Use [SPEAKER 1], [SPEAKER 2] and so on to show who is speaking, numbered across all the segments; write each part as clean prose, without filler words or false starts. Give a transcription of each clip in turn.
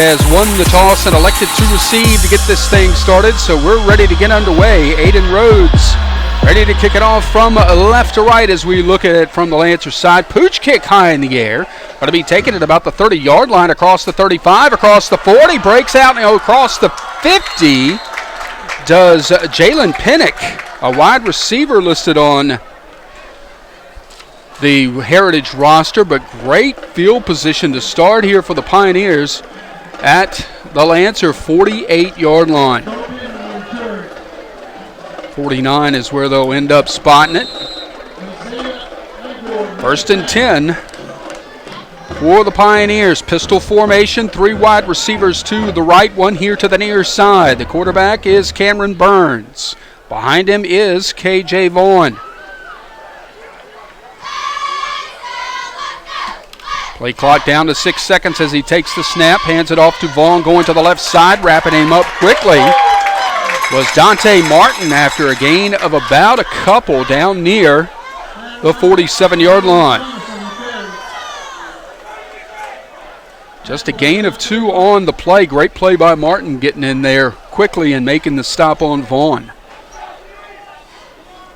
[SPEAKER 1] has won the toss and elected to receive to get this thing started. So we're ready to get underway. Aiden Rhodes ready to kick it off from left to right as we look at it from the Lancer side. Pooch kick high in the air. Going to be taken at about the 30-yard line, across the 35, across the 40, breaks out and across the 50. Does Jalen Pinnock, a wide receiver listed on the Heritage roster, but great field position to start here for the Pioneers at the Lancer 48-yard line. 49 is where they'll end up spotting it. 1st and 10 for the Pioneers. Pistol formation, 3 wide receivers to the right, 1 here to the near side. The quarterback is Cameron Burns. Behind him is KJ Vaughn. Play clock down to 6 seconds as he takes the snap, hands it off to Vaughn, going to the left side, wrapping him up quickly was Dante Martin after a gain of about a couple down near the 47-yard line. Just a gain of 2 on the play. Great play by Martin, getting in there quickly and making the stop on Vaughn.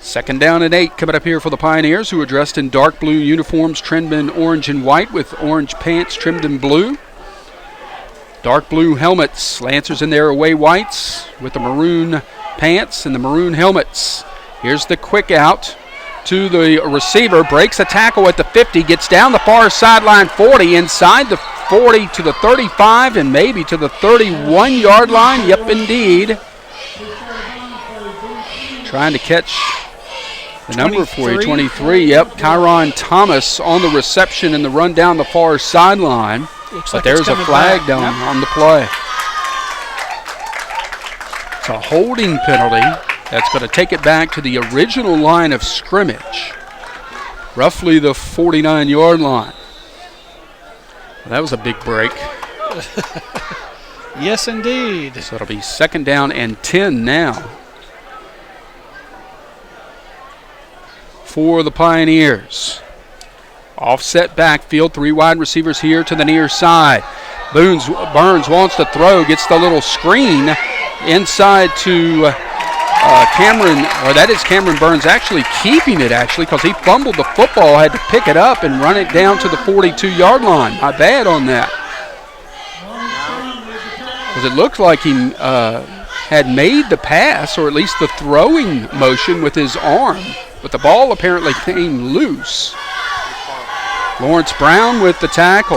[SPEAKER 1] 2nd down and 8 coming up here for the Pioneers, who are dressed in dark blue uniforms trimmed in orange and white with orange pants trimmed in blue. Dark blue helmets. Lancers in their away whites with the maroon pants and the maroon helmets. Here's the quick out to the receiver. Breaks a tackle at the 50. Gets down the far sideline 40. Inside the 40 to the 35 and maybe to the 31-yard line. Yep, indeed. Trying to catch the number for you, 23. Yep, Kyron Thomas on the reception and the run down the far sideline. But like there's a flag down on the play. It's a holding penalty that's going to take it back to the original line of scrimmage, roughly the 49-yard line. Well, that was a big break.
[SPEAKER 2] Yes, indeed.
[SPEAKER 1] So it'll be 2nd down and 10 now for the Pioneers. Offset backfield, 3 wide receivers here to the near side. Burns wants to throw, gets the little screen inside to Cameron, or that is Cameron Burns actually keeping it because he fumbled the football, had to pick it up and run it down to the 42-yard line. My bad on that. Because it looked like he had made the pass, or at least the throwing motion with his arm, but the ball apparently came loose. Lawrence Brown with the tackle.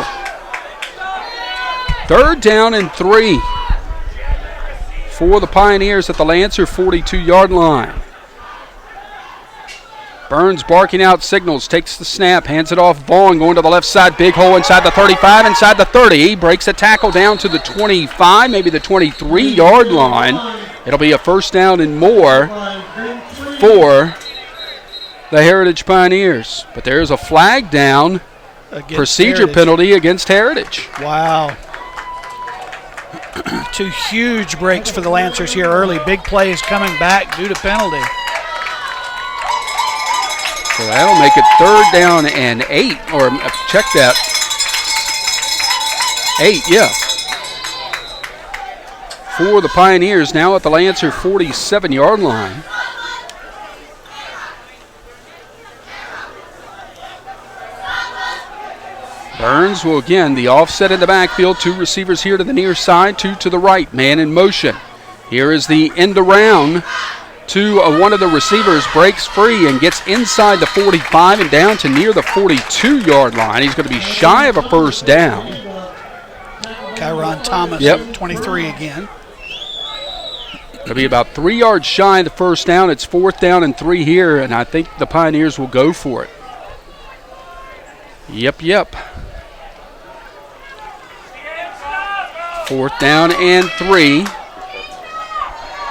[SPEAKER 1] 3rd down and 3 for the Pioneers at the Lancer 42-yard line. Burns barking out signals, takes the snap, hands it off. Vaughn going to the left side, big hole inside the 35, inside the 30. He breaks a tackle down to the 25, maybe the 23-yard line. It'll be a 1st down and more for the Heritage Pioneers. But there's a flag down, procedure penalty against Heritage.
[SPEAKER 2] Wow. 2 huge breaks for the Lancers here early. Big plays coming back due to penalty.
[SPEAKER 1] So that'll make it 3rd down and 8, or check that. 8, yeah. For the Pioneers now at the Lancer 47-yard line. Burns will again, the offset in the backfield, 2 receivers here to the near side, 2 to the right, man in motion. Here is the end around to one of the receivers, breaks free and gets inside the 45 and down to near the 42-yard line. He's going to be shy of a 1st down.
[SPEAKER 2] Kyron Thomas, 23 again.
[SPEAKER 1] It'll be about 3 yards shy of the 1st down. It's 4th down and 3 here, and I think the Pioneers will go for it. Yep. 4th down and 3.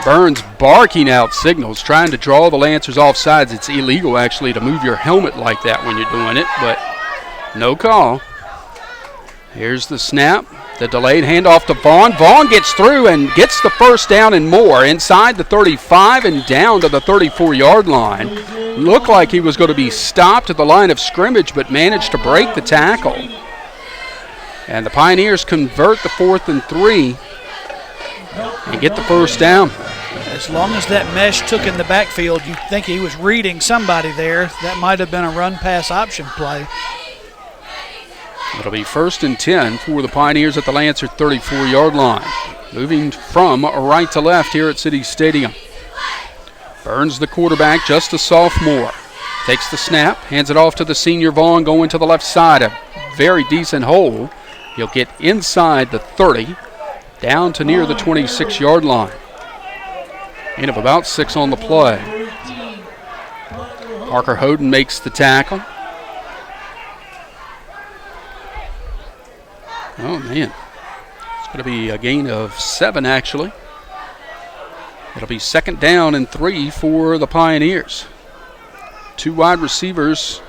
[SPEAKER 1] Burns barking out signals, trying to draw the Lancers off sides. It's illegal, actually, to move your helmet like that when you're doing it, but no call. Here's the snap. The delayed handoff to Vaughn. Vaughn gets through and gets the 1st down and more inside the 35 and down to the 34-yard line. Looked like he was going to be stopped at the line of scrimmage, but managed to break the tackle. And the Pioneers convert the 4th and 3 and get the first down.
[SPEAKER 2] As long as that mesh took in the backfield, you'd think he was reading somebody there. That might have been a run-pass option play.
[SPEAKER 1] It'll be 1st and 10 for the Pioneers at the Lancer 34-yard line. Moving from right to left here at City Stadium. Burns, the quarterback, just a sophomore. Takes the snap, hands it off to the senior Vaughn, going to the left side. A very decent hole. He'll get inside the 30, down to near the 26-yard line. Gain of about 6 on the play. Parker Hoden makes the tackle. Oh, man. It's going to be a gain of 7, actually. It'll be 2nd down and 3 for the Pioneers. 2 wide receivers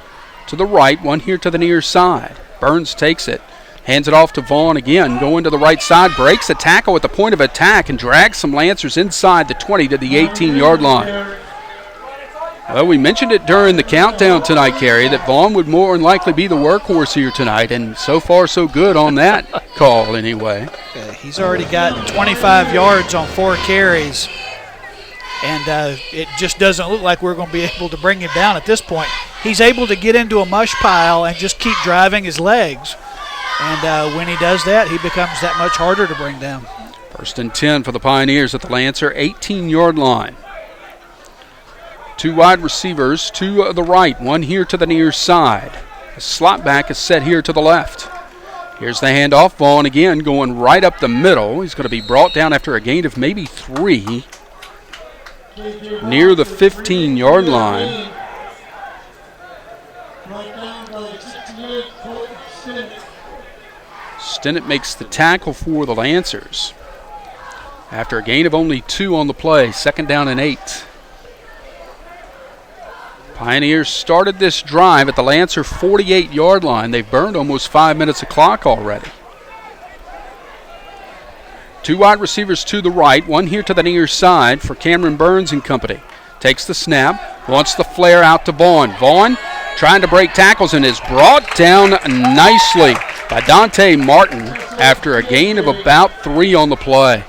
[SPEAKER 1] to the right, 1 here to the near side. Burns takes it, hands it off to Vaughn again, going to the right side, breaks a tackle at the point of attack and drags some Lancers inside the 20 to the 18-yard line. Well, we mentioned it during the countdown tonight, Kerry, that Vaughn would more than likely be the workhorse here tonight, and so far so good on that call anyway.
[SPEAKER 2] He's already got 25 yards on 4 carries. And it just doesn't look like we're going to be able to bring him down at this point. He's able to get into a mush pile and just keep driving his legs. And when he does that, he becomes that much harder to bring down.
[SPEAKER 1] 1st and 10 for the Pioneers at the Lancer 18-yard line. 2 wide receivers to the right, 1 here to the near side. The slot back is set here to the left. Here's the handoff. Vaughn again going right up the middle. He's going to be brought down after a gain of maybe 3. Near the 15-yard line. Stinnett makes the tackle for the Lancers. After a gain of only 2 on the play, 2nd down and 8. Pioneers started this drive at the Lancer 48-yard line. They've burned almost 5 minutes of clock already. 2 wide receivers to the right, 1 here to the near side for Cameron Burns and company. Takes the snap, wants the flare out to Vaughn. Vaughn trying to break tackles and is brought down nicely by Dante Martin after a gain of about 3 on the play.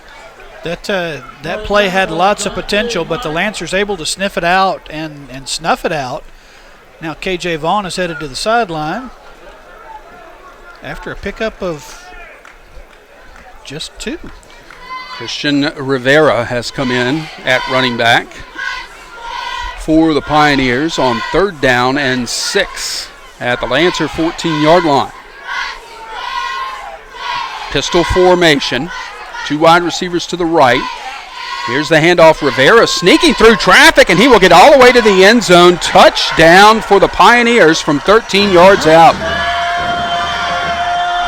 [SPEAKER 2] That play had lots of potential, but the Lancers able to sniff it out and snuff it out. Now KJ Vaughn is headed to the sideline after a pickup of just 2.
[SPEAKER 1] Christian Rivera has come in at running back for the Pioneers on 3rd down and 6 at the Lancer 14-yard line. Pistol formation. 2 wide receivers to the right. Here's the handoff. Rivera sneaking through traffic, and he will get all the way to the end zone. Touchdown for the Pioneers from 13 yards out.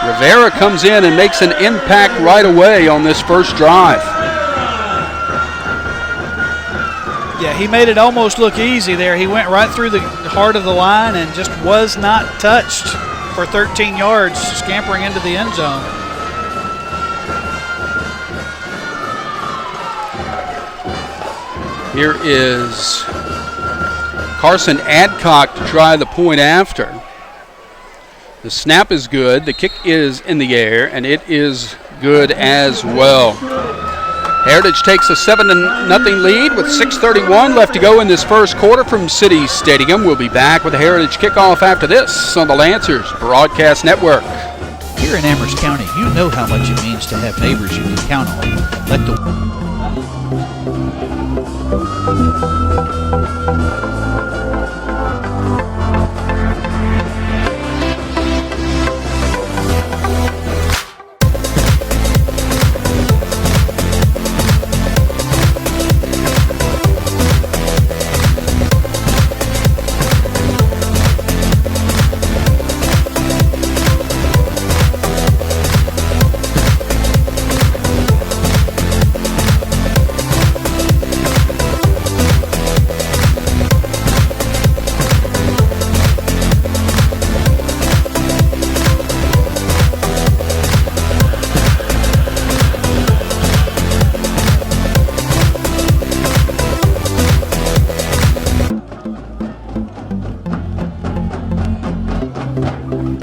[SPEAKER 1] Rivera comes in and makes an impact right away on this first drive.
[SPEAKER 2] Yeah, he made it almost look easy there. He went right through the heart of the line and just was not touched for 13 yards, scampering into the end zone.
[SPEAKER 1] Here is Carson Adcock to try the point after. The snap is good, the kick is in the air, and it is good as well. Heritage takes a 7-0 lead with 6:31 left to go in this first quarter from City Stadium. We'll be back with the Heritage kickoff after this on the Lancers Broadcast Network.
[SPEAKER 3] Here in Amherst County, you know how much it means to have neighbors you can count on. Let the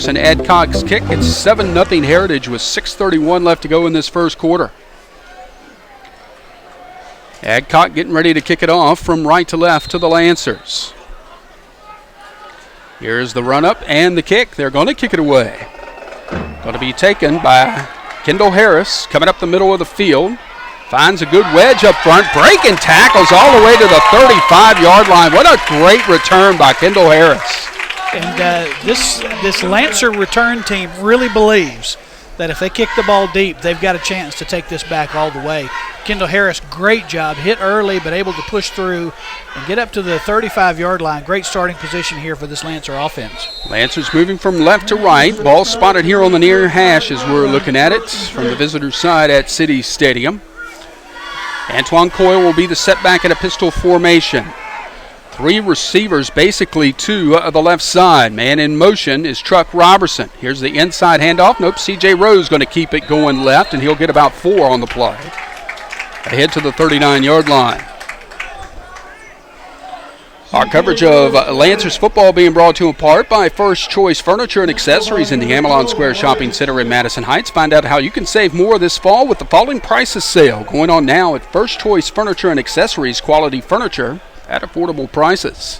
[SPEAKER 1] It's an Adcock's kick. It's 7-0 Heritage with 6:31 left to go in this first quarter. Adcock getting ready to kick it off from right to left to the Lancers. Here's the run-up and the kick. They're going to kick it away. Going to be taken by Kendall Harris coming up the middle of the field. Finds a good wedge up front. Breaking tackles all the way to the 35-yard line. What a great return by Kendall Harris.
[SPEAKER 2] And this Lancer return team really believes that if they kick the ball deep, they've got a chance to take this back all the way. Kendall Harris, great job. Hit early, but able to push through and get up to the 35-yard line. Great starting position here for this Lancer offense.
[SPEAKER 1] Lancers moving from left to right. Ball spotted here on the near hash as we're looking at it from the visitor side at City Stadium. Antoine Coyle will be the setback in a pistol formation. 3 receivers basically to the left side. Man in motion is Truck Robertson. Here's the inside handoff. Nope, C.J. Rose going to keep it going left, and he'll get about 4 on the play. Ahead to the 39-yard line. Our coverage of Lancers football being brought to you in part by First Choice Furniture and Accessories in the Amelon Square Shopping Center in Madison Heights. Find out how you can save more this fall with the Falling Prices sale going on now at First Choice Furniture and Accessories. Quality furniture at affordable prices.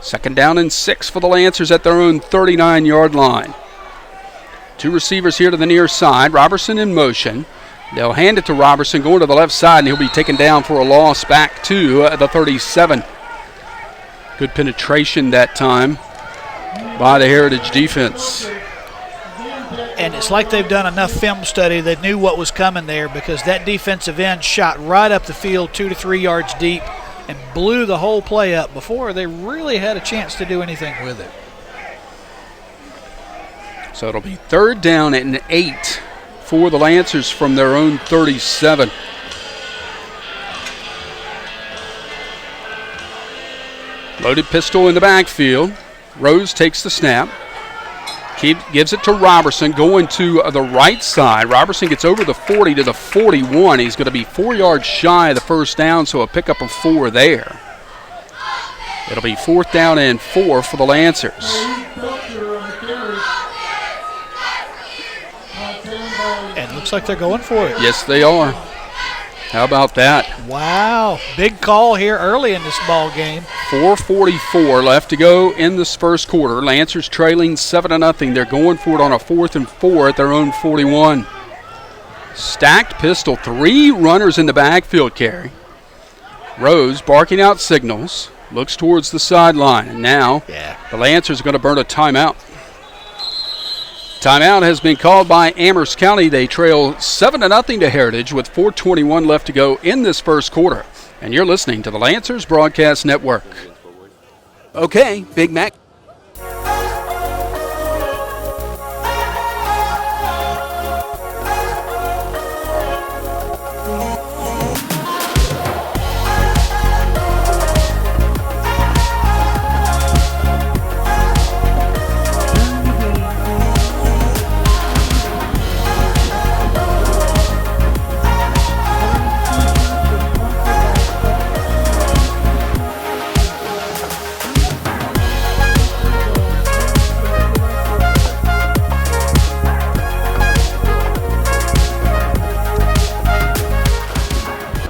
[SPEAKER 1] 2nd down and 6 for the Lancers at their own 39-yard line. 2 receivers here to the near side. Robertson in motion. They'll hand it to Robertson going to the left side, and he'll be taken down for a loss back to the 37. Good penetration that time by the Heritage defense.
[SPEAKER 2] And it's like they've done enough film study. They knew what was coming there because that defensive end shot right up the field 2 to 3 yards deep and blew the whole play up before they really had a chance to do anything with it.
[SPEAKER 1] So it'll be 3rd down and 8 for the Lancers from their own 37. Loaded pistol in the backfield. Rose takes the snap. Gives it to Robertson going to the right side. Robertson gets over the 40 to the 41. He's going to be 4 yards shy of the first down, so a pickup of 4 there. It'll be 4th down and 4 for the Lancers.
[SPEAKER 2] And looks like they're going for it.
[SPEAKER 1] Yes, they are. How about that?
[SPEAKER 2] Wow. Big call here early in this ball game.
[SPEAKER 1] 4:44 left to go in this first quarter. Lancers trailing 7-0. They're going for it on a 4th and 4 at their own 41. Stacked pistol. 3 runners in the backfield carry. Rose barking out signals. Looks towards the sideline. And now the Lancers are going to burn a timeout. Timeout has been called by Amherst County. They trail 7-0 to Heritage with 4:21 left to go in this first quarter. And you're listening to the Lancers Broadcast Network. Okay, Big Mac.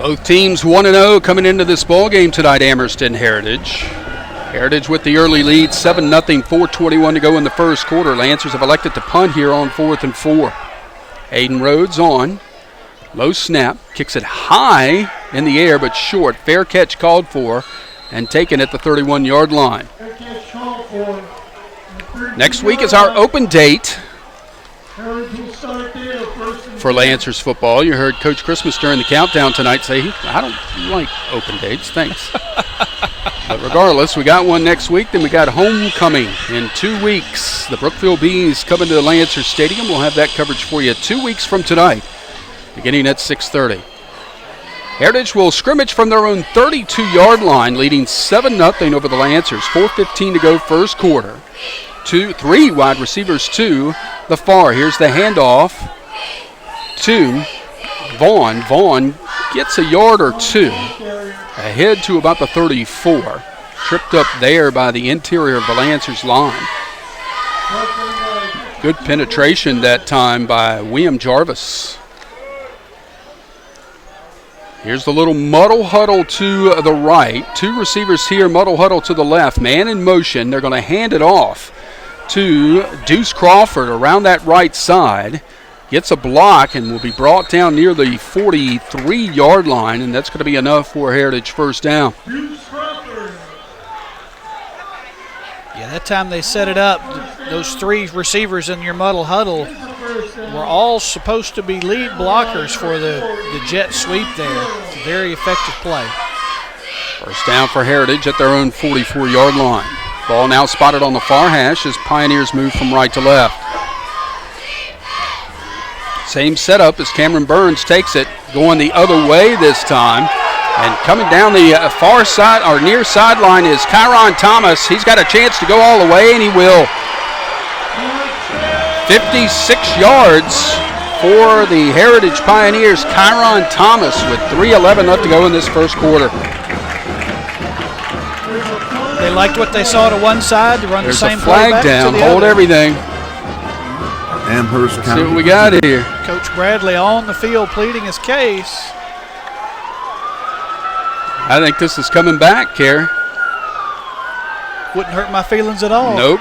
[SPEAKER 1] Both teams 1-0 coming into this ball game tonight, Amherst and Heritage. Heritage with the early lead, 7-0, 4:21 to go in the first quarter. Lancers have elected to punt here on 4th and 4. Aiden Rhodes on. Low snap, kicks it high in the air but short. Fair catch called for and taken at the 31-yard line. Next week is our open date for Lancers football. You heard Coach Christmas during the countdown tonight say, I don't like open dates, thanks. But regardless, we got one next week, then we got homecoming in 2 weeks. The Brookville Bees coming to the Lancers Stadium. We'll have that coverage for you 2 weeks from tonight, beginning at 6:30. Heritage will scrimmage from their own 32-yard line, leading 7-0 over the Lancers. 4:15 to go first quarter. 3 wide receivers to the far. Here's the handoff to Vaughn. Vaughn gets a yard or 2 ahead to about the 34. Tripped up there by the interior of the Lancers line. Good penetration that time by William Jarvis. Here's the little muddle huddle to the right. Two receivers here, muddle huddle to the left. Man in motion. They're going to hand it off to Deuce Crawford around that right side. Gets a block and will be brought down near the 43-yard line, and that's going to be enough for Heritage first down.
[SPEAKER 2] Yeah, that time they set it up, those three receivers in your muddle huddle were all supposed to be lead blockers for the jet sweep there. Very effective play.
[SPEAKER 1] First down for Heritage at their own 44-yard line. Ball now spotted on the far hash as Pioneers move from right to left. Same setup as Cameron Burns takes it, going the other way this time. And coming down the far side, or near sideline, is Kyron Thomas. He's got a chance to go all the way, and he will. 56 yards for the Heritage Pioneers. Kyron Thomas with 3:11 left to go in this first quarter.
[SPEAKER 2] They liked what they saw to one side to run
[SPEAKER 1] There's
[SPEAKER 2] the same
[SPEAKER 1] a flag
[SPEAKER 2] play back
[SPEAKER 1] down,
[SPEAKER 2] to the
[SPEAKER 1] hold
[SPEAKER 2] other.
[SPEAKER 1] everything.
[SPEAKER 4] Amherst
[SPEAKER 1] See
[SPEAKER 4] County.
[SPEAKER 1] what we got here.
[SPEAKER 2] Coach Bradley on the field pleading his case.
[SPEAKER 1] I think this is coming back, Kerry.
[SPEAKER 2] Wouldn't hurt my feelings at all.
[SPEAKER 1] Nope.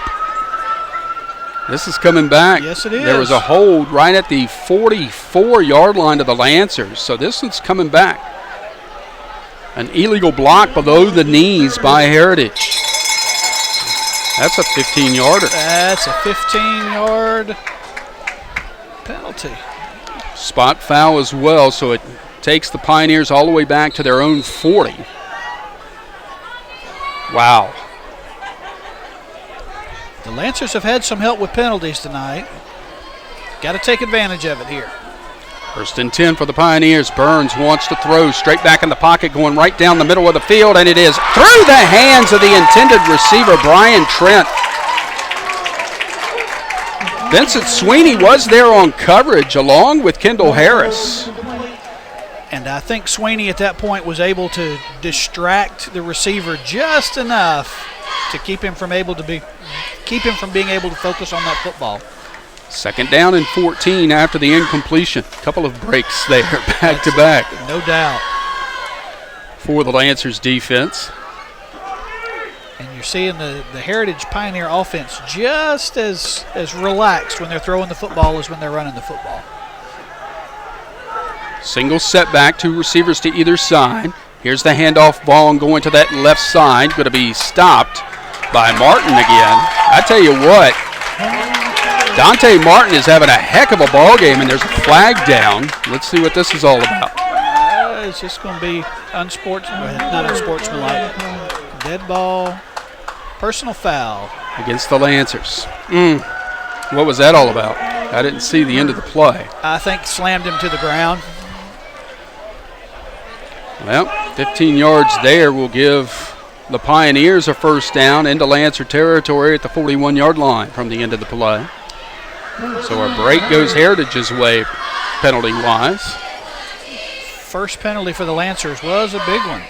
[SPEAKER 1] This is coming back.
[SPEAKER 2] Yes, it is.
[SPEAKER 1] There was a hold right at the 44-yard line to the Lancers, so this one's coming back. An illegal block below the knees by Heritage. That's a 15-yarder.
[SPEAKER 2] That's a 15-yard penalty.
[SPEAKER 1] Spot foul as well, so it takes the Pioneers all the way back to their own 40. Wow.
[SPEAKER 2] The Lancers have had some help with penalties tonight. Got to take advantage of it here.
[SPEAKER 1] First and 10 for the Pioneers. Burns wants to throw straight back in the pocket, going right down the middle of the field, and it is through the hands of the intended receiver, Brian Trent. Vincent Sweeney was there on coverage along with Kendall Harris.
[SPEAKER 2] And I think Sweeney at that point was able to distract the receiver just enough to keep him from being able to focus on that football.
[SPEAKER 1] Second down and 14 after the incompletion. Couple of breaks there, back to back.
[SPEAKER 2] No doubt.
[SPEAKER 1] For the Lancers defense.
[SPEAKER 2] And you're seeing the Heritage Pioneer offense just as relaxed when they're throwing the football as when they're running the football.
[SPEAKER 1] Single setback, two receivers to either side. Here's the handoff, Vaughn going to that left side. Going to be stopped by Martin again. I tell you what, Dante Martin is having a heck of a ball game, and there's a flag down. Let's see what this is all about.
[SPEAKER 2] It's just going to be not unsportsmanlike. Dead ball, personal foul.
[SPEAKER 1] Against the Lancers. What was that all about? I didn't see the end of the play.
[SPEAKER 2] I think slammed him to the ground.
[SPEAKER 1] Well, 15 yards there will give the Pioneers a first down into Lancer territory at the 41-yard line from the end of the play. So a break goes Heritage's way, penalty-wise.
[SPEAKER 2] First penalty for the Lancers was a big one.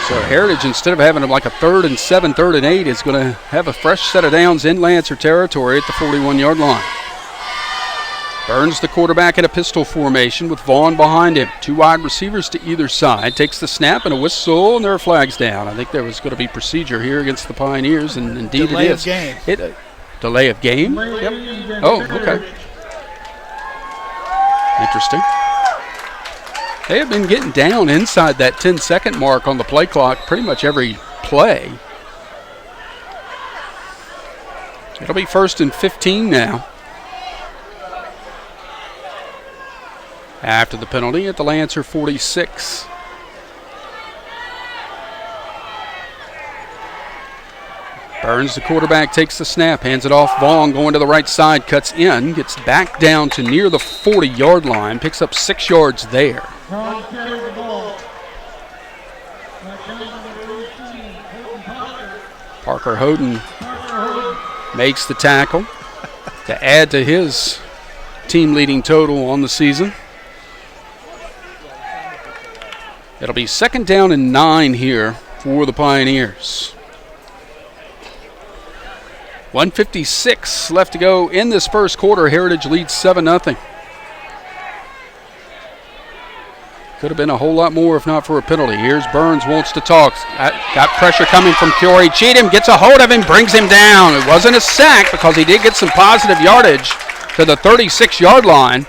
[SPEAKER 1] So Heritage, instead of having like a 3rd and 7, 3rd and 8, is going to have a fresh set of downs in Lancer territory at the 41-yard line. Burns, the quarterback, in a pistol formation with Vaughn behind him. Two wide receivers to either side. Takes the snap and a whistle, and there are flags down. I think there was going to be procedure here against the Pioneers, and indeed
[SPEAKER 2] delay
[SPEAKER 1] it is.
[SPEAKER 2] Delay of game.
[SPEAKER 1] Delay of game?
[SPEAKER 2] Yep.
[SPEAKER 1] Oh, okay. Interesting. They have been getting down inside that 10-second mark on the play clock pretty much every play. It'll be 1st and 15 now. After the penalty at the Lancer 46. Burns, the quarterback, takes the snap, hands it off. Vaughn going to the right side, cuts in, gets back down to near the 40-yard line, picks up 6 yards there. Parker Hoden makes the tackle to add to his team-leading total on the season. It'll be 2nd down and 9 here for the Pioneers. 1:56 left to go in this first quarter. Heritage leads 7-0. Could have been a whole lot more if not for a penalty. Here's Burns, wants to talk. Got pressure coming from Corey Cheatham. Gets a hold of him, brings him down. It wasn't a sack because he did get some positive yardage to the 36-yard line.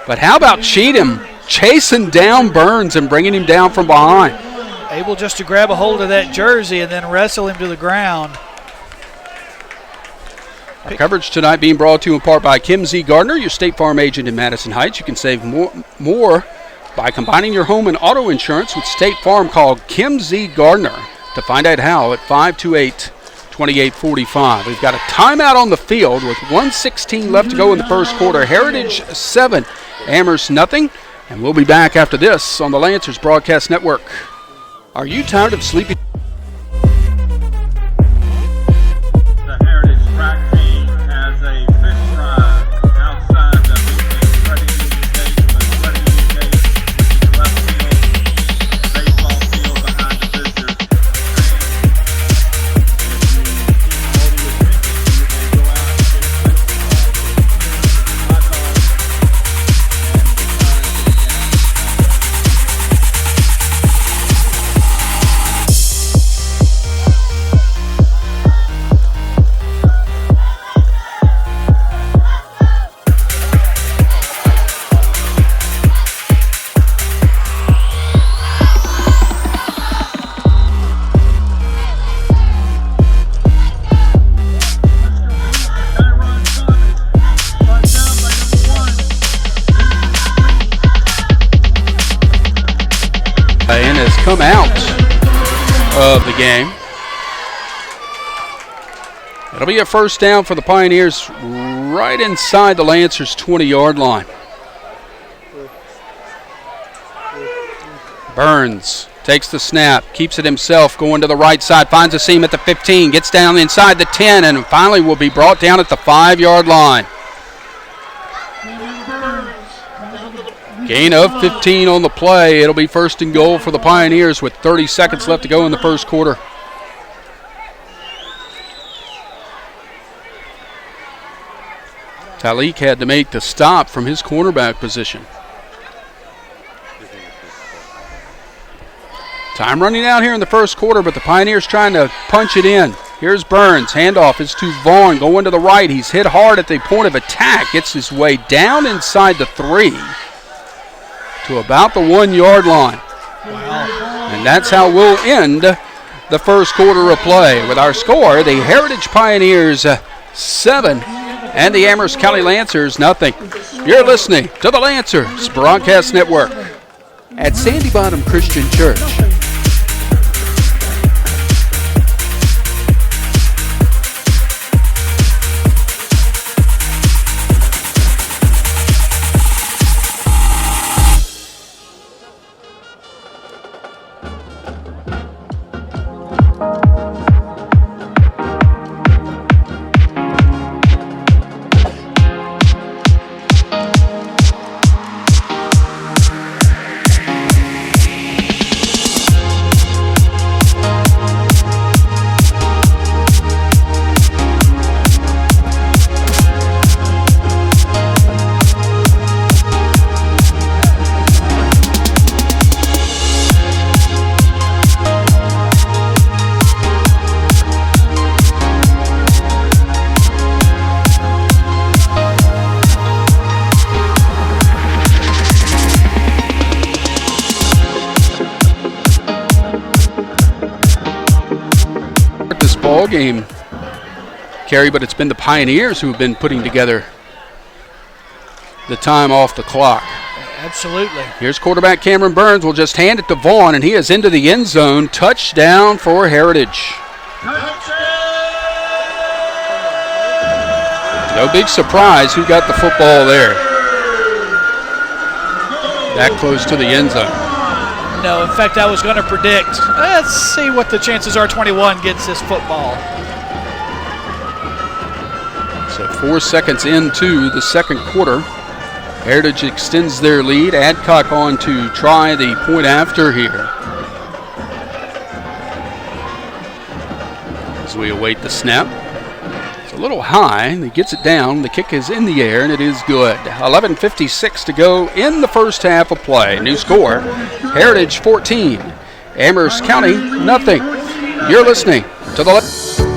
[SPEAKER 1] But how about Cheatham chasing down Burns and bringing him down from behind?
[SPEAKER 2] Able just to grab a hold of that jersey and then wrestle him to the ground.
[SPEAKER 1] Our coverage tonight being brought to you in part by Kim Z. Gardner, your State Farm agent in Madison Heights. You can save more by combining your home and auto insurance with State Farm. Call Kim Z. Gardner to find out how at 528-2845. We've got a timeout on the field with 1:16 left to go in the first quarter. Heritage 7, Amherst nothing. And we'll be back after this on the Lancers Broadcast Network. Are you tired of sleeping?
[SPEAKER 5] The Heritage track team has a fish fry outside the credit union gate, which is the left field, baseball field behind the visitors. If you keep holding your ticket, you can go out and get a fish fry, hot dogs,
[SPEAKER 1] and has come out of the game. It'll be a first down for the Pioneers right inside the Lancers' 20-yard line. Burns takes the snap, keeps it himself, going to the right side, finds a seam at the 15, gets down inside the 10, and finally will be brought down at the 5-yard line. Gain of 15 on the play. It'll be 1st and goal for the Pioneers with 30 seconds left to go in the first quarter. Talik had to make the stop from his cornerback position. Time running out here in the first quarter, but the Pioneers trying to punch it in. Here's Burns. Handoff is to Vaughn. Going to the right. He's hit hard at the point of attack. Gets his way down inside the 3 to about the 1-yard line. Wow. And that's how we'll end the first quarter of play. With our score, the Heritage Pioneers 7 and the Amherst County Lancers nothing. You're listening to the Lancers Broadcast Network. At Sandy Bottom Christian Church, game, Kerry, but it's been the Pioneers who have been putting together the time off the clock.
[SPEAKER 2] Absolutely.
[SPEAKER 1] Here's quarterback Cameron Burns. Will just hand it to Vaughn, and he is into the end zone. Touchdown for Heritage. No big surprise who got the football there. That close to the end zone.
[SPEAKER 2] No, in fact, I was going to predict. Let's see what the chances are 21 gets this football.
[SPEAKER 1] So 4 seconds into the second quarter. Heritage extends their lead. Adcock on to try the point after here. As we await the snap. It's a little high. He gets it down. The kick is in the air, and it is good. 11:56 to go in the first half of play. New score, Heritage 14, Amherst County nothing. You're listening to the...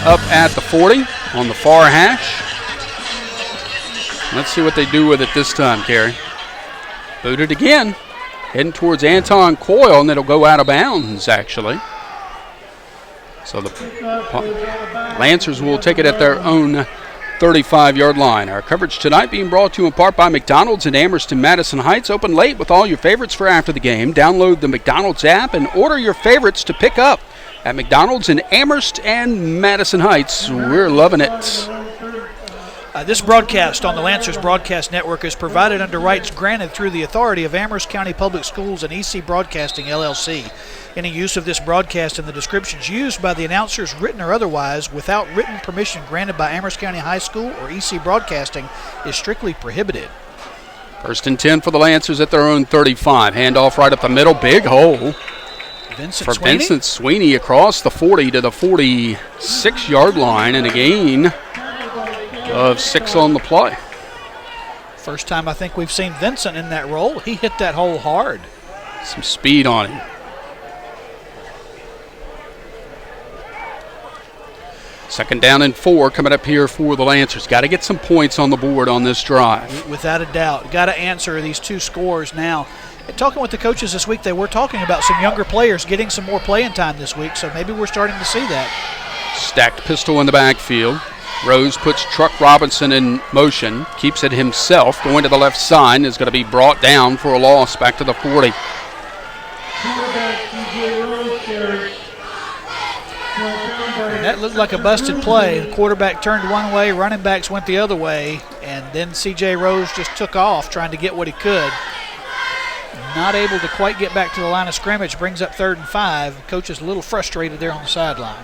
[SPEAKER 1] Up at the 40 on the far hash. Let's see what they do with it this time, Carrie. Booted again. Heading towards Anton Coyle, and it'll go out of bounds, actually. So the Lancers will take it at their own 35-yard line. Our coverage tonight being brought to you in part by McDonald's in Amherst and Madison Heights. Open late with all your favorites for after the game. Download the McDonald's app and order your favorites to pick up at McDonald's in Amherst and Madison Heights. We're loving it.
[SPEAKER 2] This broadcast on the Lancers Broadcast Network is provided under rights granted through the authority of Amherst County Public Schools and EC Broadcasting, LLC. Any use of this broadcast and the descriptions used by the announcers, written or otherwise, without written permission granted by Amherst County High School or EC Broadcasting is strictly prohibited.
[SPEAKER 1] First and 10 for the Lancers at their own 35. Handoff right up the middle. Big hole. Vincent Sweeney across the 40 to the 46-yard line, and a gain of 6 on the play.
[SPEAKER 2] First time I think we've seen Vincent in that role. He hit that hole hard.
[SPEAKER 1] Some speed on him. Second down and 4 coming up here for the Lancers. Got to get some points on the board on this drive.
[SPEAKER 2] Without a doubt. Got to answer these two scores now. And talking with the coaches this week, they were talking about some younger players getting some more playing time this week, so maybe we're starting to see that.
[SPEAKER 1] Stacked pistol in the backfield. Rose puts Truck Robinson in motion, keeps it himself, going to the left side, is going to be brought down for a loss back to the 40.
[SPEAKER 2] And that looked like a busted play. The quarterback turned one way, running backs went the other way, and then C.J. Rose just took off trying to get what he could. Not able to quite get back to the line of scrimmage, brings up 3rd and 5. Coach is a little frustrated there on the sideline.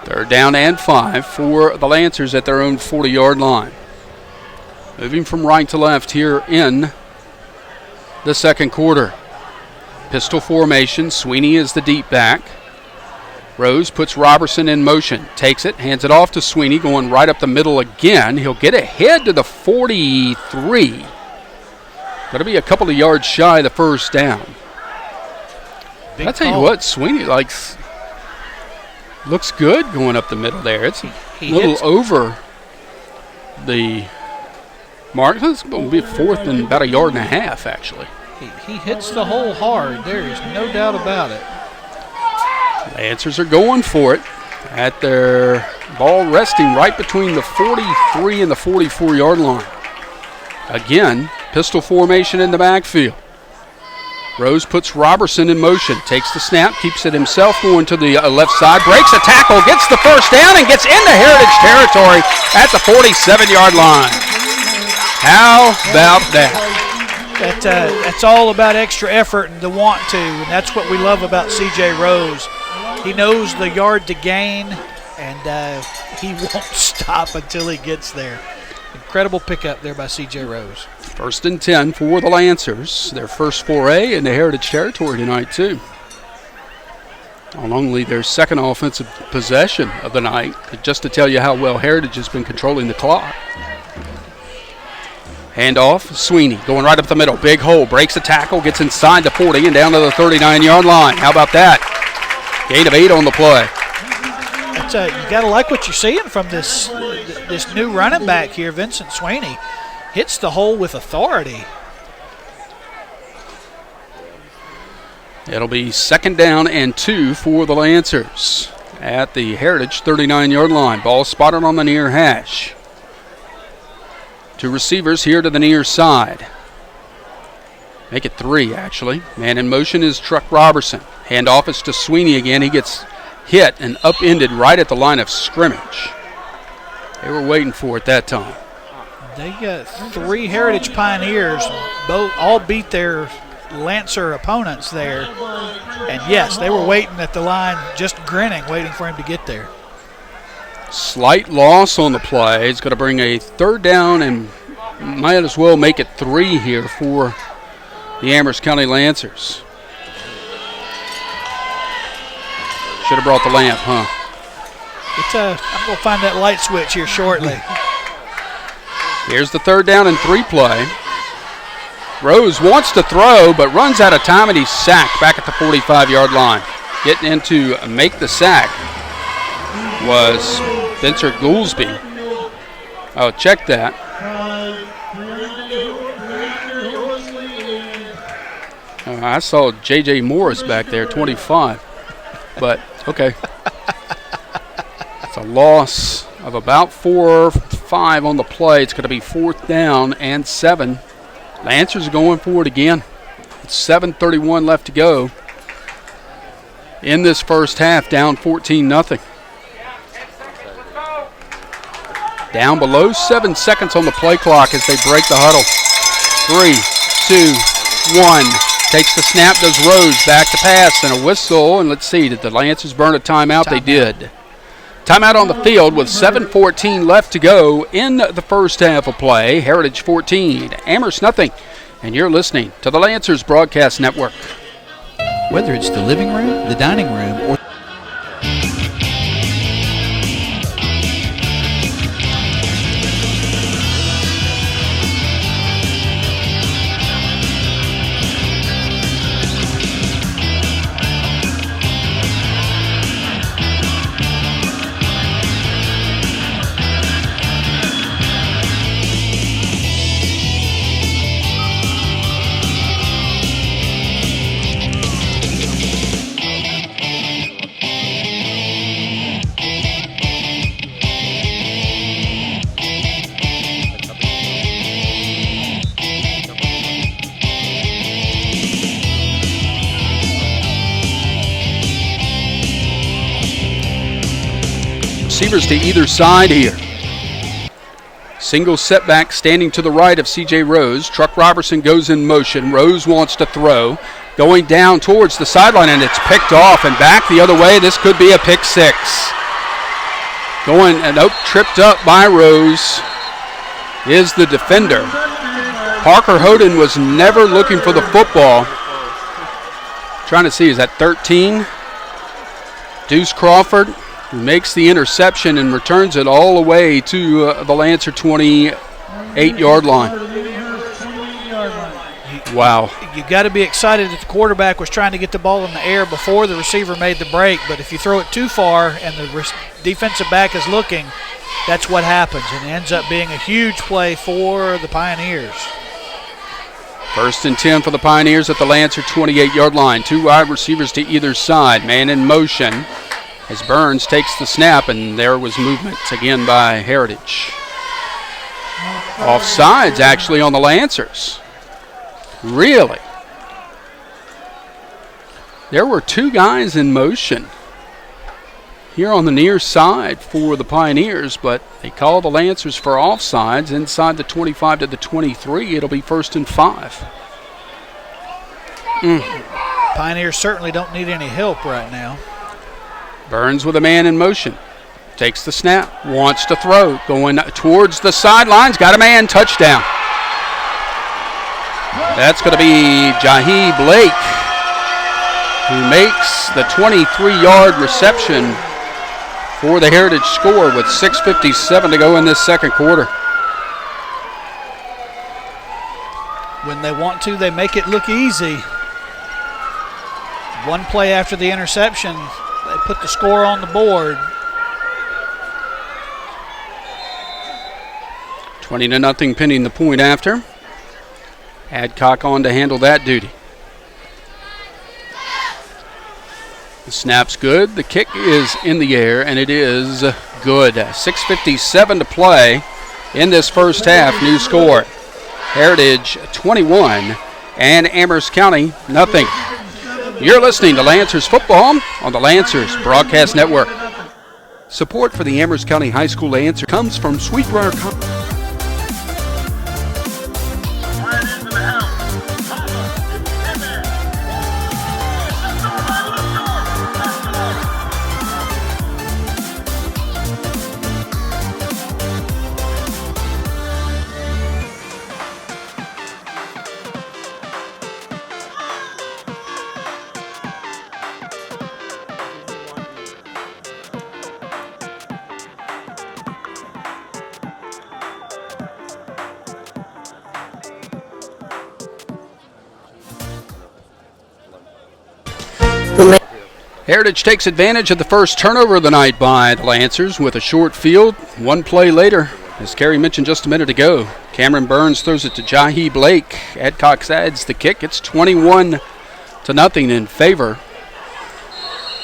[SPEAKER 1] 3rd down and 5 for the Lancers at their own 40-yard line. Moving from right to left here in the second quarter. Pistol formation. Sweeney is the deep back. Rose puts Robertson in motion. Takes it, hands it off to Sweeney, going right up the middle again. He'll get ahead to the 43. Going to be a couple of yards shy of the first down. I'll tell you what, Sweeney looks good going up the middle there. It's a little over the mark. It's going to be 4th and about a yard and a half, actually.
[SPEAKER 2] He hits the hole hard. There is no doubt about it.
[SPEAKER 1] Lancers are going for it at their ball resting right between the 43 and the 44-yard line. Again, pistol formation in the backfield. Rose puts Robertson in motion, takes the snap, keeps it himself, going to the left side, breaks a tackle, gets the first down, and gets into Heritage territory at the 47-yard line. How about that?
[SPEAKER 2] That's all about extra effort and the want to, and that's what we love about C.J. Rose. He knows the yard to gain, and he won't stop until he gets there. Incredible pickup there by C.J. Rose.
[SPEAKER 1] 1st and 10 for the Lancers. Their first foray in the Heritage territory tonight, too. on only their second offensive possession of the night, just to tell you how well Heritage has been controlling the clock. Handoff, Sweeney going right up the middle. Big hole, breaks the tackle, gets inside the 40 and down to the 39-yard line. How about that? Gain of 8 on the play.
[SPEAKER 2] You got to like what you're seeing from this new running back here, Vincent Sweeney. Hits the hole with authority.
[SPEAKER 1] It'll be 2nd down and 2 for the Lancers at the Heritage 39-yard line. Ball spotted on the near hash. 2 receivers here to the near side. Make it 3, actually. Man in motion is Truck Robertson. Handoff is to Sweeney again. He gets hit and upended right at the line of scrimmage. They were waiting for it that time.
[SPEAKER 2] They got 3 Heritage Pioneers, all beat their Lancer opponents there. And yes, they were waiting at the line, just grinning, waiting for him to get there.
[SPEAKER 1] Slight loss on the play. It's going to bring a 3rd down and might as well make it 3 here for the Amherst County Lancers. Should have brought the lamp, huh?
[SPEAKER 2] I'm going to find that light switch here shortly.
[SPEAKER 1] Here's the 3rd down and 3 play. Rose wants to throw, but runs out of time, and he's sacked back at the 45-yard line. Getting in to make the sack was Spencer Goolsby. Oh, check that. I saw J.J. Morris back there, 25. But, okay. It's a loss of about 4 or 5 on the play. It's going to be 4th down and 7. Lancers are going for it again. It's 7:31 left to go in this first half, down 14-0. Down below 7 seconds on the play clock as they break the huddle. 3, 2, 1. Takes the snap, does Rose, back to pass, and a whistle. And let's see, did the Lancers burn a timeout? They did. Timeout on the field with 7:14 left to go in the first half of play. Heritage 14, Amherst nothing. And you're listening to the Lancers Broadcast Network.
[SPEAKER 3] Whether it's the living room, the dining room, or
[SPEAKER 1] receivers to either side here. Single setback standing to the right of C.J. Rose. Truck Robertson goes in motion. Rose wants to throw. Going down towards the sideline, and it's picked off and back the other way. This could be a pick 6. Going and tripped up by Rose is the defender. Parker Hoden was never looking for the football. Trying to see, is that 13? Deuce Crawford, who makes the interception and returns it all the way to the Lancer 28-yard line. Wow.
[SPEAKER 2] You got to be excited that the quarterback was trying to get the ball in the air before the receiver made the break, but if you throw it too far and the defensive back is looking, that's what happens, and it ends up being a huge play for the Pioneers.
[SPEAKER 1] 1st and 10 for the Pioneers at the Lancer 28-yard line. 2 wide receivers to either side. Man in motion as Burns takes the snap, and there was movement again by Heritage. Offsides actually on the Lancers. Really? There were 2 guys in motion here on the near side for the Pioneers, but they call the Lancers for offsides inside the 25 to the 23. It'll be 1st and 5.
[SPEAKER 2] Pioneers certainly don't need any help right now.
[SPEAKER 1] Burns with a man in motion. Takes the snap, wants to throw, going towards the sidelines, got a man, touchdown. That's going to be Jahi Blake. who makes the 23-yard reception for the Heritage score with 6:57 to go in this second quarter.
[SPEAKER 2] When they want to, they make it look easy. One play after the interception, they put the score on the board.
[SPEAKER 1] 20-0 pending the point after. Adcock on to handle that duty. The snap's good. The kick is in the air, and it is good. 6:57 to play in this first half. New score. Heritage 21 and Amherst County nothing. You're listening to Lancers football on the Lancers Broadcast Network. Support for the Amherst County High School Lancers comes from Sweetbriar. Heritage takes advantage of the first turnover of the night by the Lancers with a short field. One play later, as Kerry mentioned just a minute ago, Cameron Burns throws it to Jahi Blake. Adcock adds the kick. It's 21-0 in favor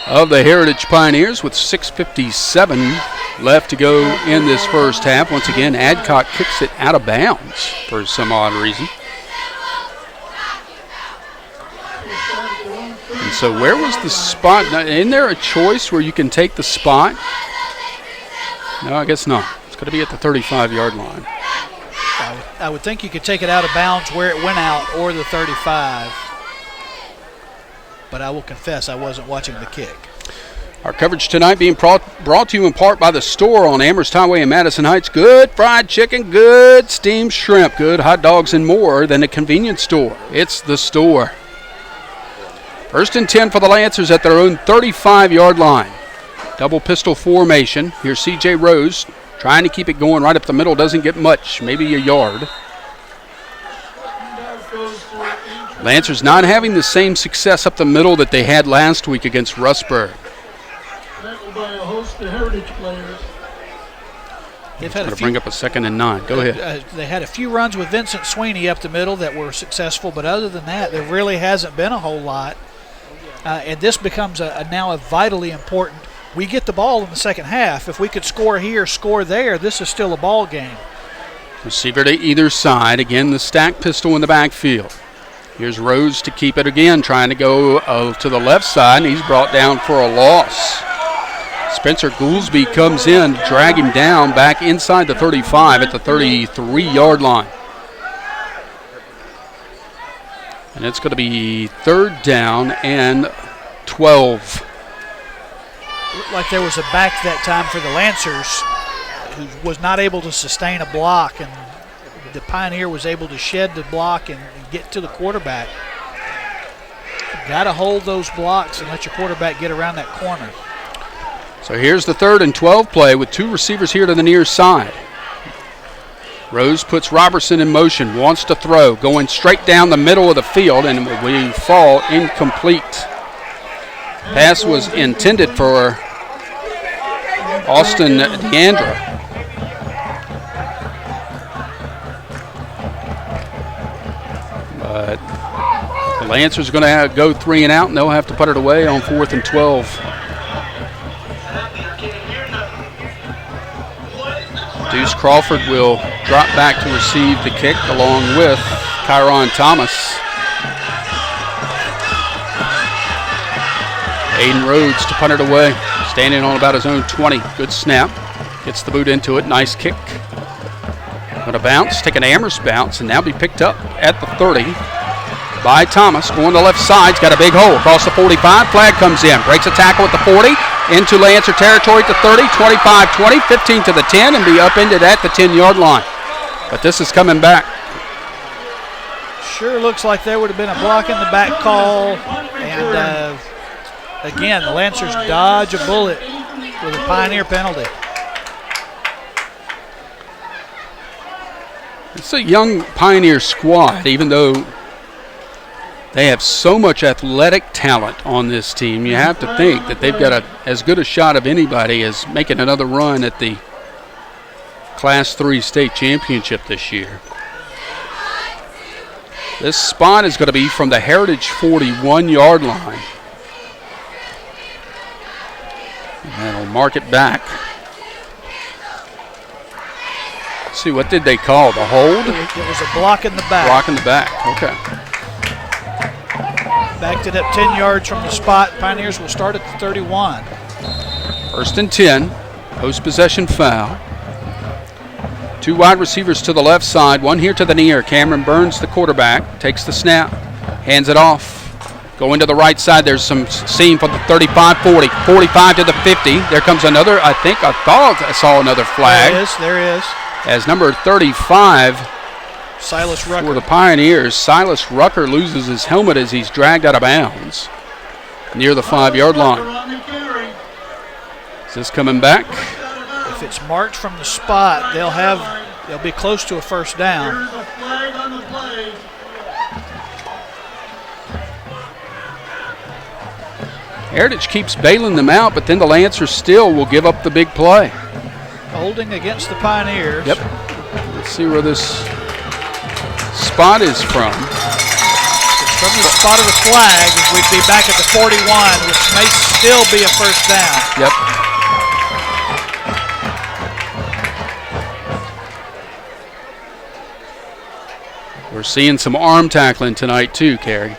[SPEAKER 1] of the Heritage Pioneers with 6:57 left to go in this first half. Once again, Adcock kicks it out of bounds for some odd reason. And so where was the spot? Isn't there a choice where you can take the spot? No, I guess not. It's going to be at the 35-yard line.
[SPEAKER 2] I would think you could take it out of bounds where it went out or the 35. But I will confess I wasn't watching the kick.
[SPEAKER 1] Our coverage tonight being brought to you in part by the store on Amherst Highway in Madison Heights. Good fried chicken, good steamed shrimp, good hot dogs, and more than a convenience store. It's the store. 1st and 10 for the Lancers at their own 35-yard line. Double pistol formation. Here's C.J. Rose trying to keep it going right up the middle. Doesn't get much, maybe a yard. Lancers not having the same success up the middle that they had last week against Rustburg.
[SPEAKER 2] They've had
[SPEAKER 1] to bring up a 2nd and 9. Go ahead.
[SPEAKER 2] They had a few runs with Vincent Sweeney up the middle that were successful, but other than that, there really hasn't been a whole lot. And this becomes now a vitally important. We get the ball in the second half. If we could score here, score there, this is still a ball game.
[SPEAKER 1] Receiver to either side. Again, the stack pistol in the backfield. Here's Rose to keep it again, trying to go to the left side, and he's brought down for a loss. Spencer Goolsby comes in, drag him down back inside the 35 at the 33-yard line. And it's going to be 3rd down and 12.
[SPEAKER 2] Looked like there was a back that time for the Lancers who was not able to sustain a block, and the Pioneer was able to shed the block and get to the quarterback. Got to hold those blocks and let your quarterback get around that corner.
[SPEAKER 1] So here's the 3rd and 12 play with 2 receivers here to the near side. Rose puts Robertson in motion, wants to throw, going straight down the middle of the field, and we fall incomplete. Pass was intended for Austin Deandra. But the Lancers are going to go 3 and out, and they'll have to put it away on 4th and 12. Deuce Crawford will drop back to receive the kick along with Kyron Thomas. Aiden Rhodes to punt it away, standing on about his own 20. Good snap. Gets the boot into it. Nice kick. Going to bounce, take an Amherst bounce, and now be picked up at the 30 by Thomas. Going to the left side. He's got a big hole across the 45. Flag comes in. Breaks a tackle at the 40. Into Lancer territory at the 30, 25, 20, 15 to the 10, and be upended at the 10-yard line. But this is coming back.
[SPEAKER 2] Sure looks like there would have been a block in the back call. And again, the Lancers dodge a bullet with a Pioneer penalty.
[SPEAKER 1] It's a young Pioneer squad, even though they have so much athletic talent on this team. You have to think that they've got as good a shot of anybody as making another run at the Class 3 state championship this year. This spot is going to be from the Heritage 41-yard line. And that'll mark it back. Let's see, what did they call? The hold?
[SPEAKER 2] It was a block in the back.
[SPEAKER 1] Block in the back, okay.
[SPEAKER 2] Backed it up 10 yards from the spot. Pioneers will start at the 31.
[SPEAKER 1] 1st and 10, post-possession foul. 2 wide receivers to the left side, 1 here to the near. Cameron Burns, the quarterback, takes the snap, hands it off. Going to the right side, there's some seam from the 35, 40, 45 to the 50. There comes another, I thought I saw another flag.
[SPEAKER 2] There is.
[SPEAKER 1] As number 35,
[SPEAKER 2] Silas Rucker.
[SPEAKER 1] for the Pioneers, Silas Rucker loses his helmet as he's dragged out of bounds near the 5-yard line. Is this coming back?
[SPEAKER 2] If it's marked from the spot, they'll be close to a first down.
[SPEAKER 1] Heritage keeps bailing them out, but then the Lancers still will give up the big play.
[SPEAKER 2] Holding against the Pioneers.
[SPEAKER 1] Yep. Let's see where this spot is from.
[SPEAKER 2] It's from the spot of the flag. We'd be back at the 41, which may still be a first down.
[SPEAKER 1] Yep. We're seeing some arm tackling tonight too, Carrie.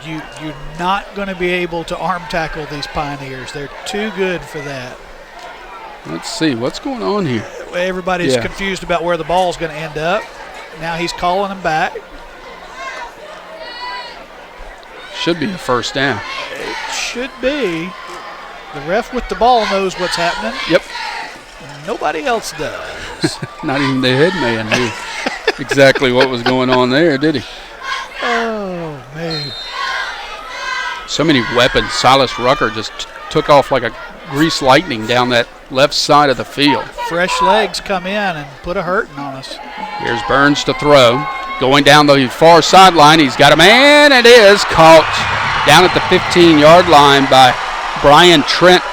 [SPEAKER 2] You're not going to be able to arm tackle these Pioneers. They're too good for that.
[SPEAKER 1] Let's see what's going on here.
[SPEAKER 2] Everybody's confused about where the ball's going to end up. Now he's calling them back.
[SPEAKER 1] Should be a first down.
[SPEAKER 2] It should be. The ref with the ball knows what's happening.
[SPEAKER 1] Yep.
[SPEAKER 2] Nobody else does.
[SPEAKER 1] Not even the head man knew exactly what was going on there, did he?
[SPEAKER 2] Oh, man.
[SPEAKER 1] So many weapons. Silas Rucker just took off like a grease lightning down that left side of the field.
[SPEAKER 2] Fresh legs come in and put a hurting on us.
[SPEAKER 1] Here's Burns to throw. Going down the far sideline. He's got a man. It is caught down at the 15-yard line by Brian Trent.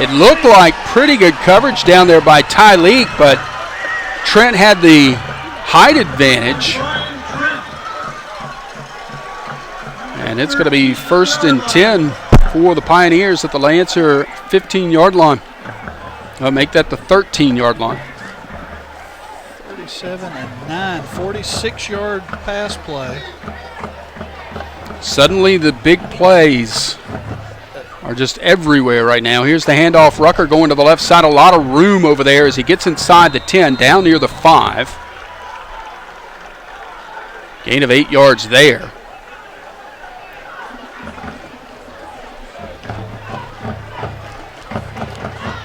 [SPEAKER 1] It looked like pretty good coverage down there by Ty Leak, but Trent had the height advantage. And it's going to be 1st and 10 for the Pioneers at the Lancer 15-yard line. I'll make that the 13-yard line.
[SPEAKER 2] 37 and 9, 46-yard pass play.
[SPEAKER 1] Suddenly the big plays are just everywhere right now. Here's the handoff. Rucker going to the left side. A lot of room over there as he gets inside the 10, down near the 5. Gain of 8 yards there.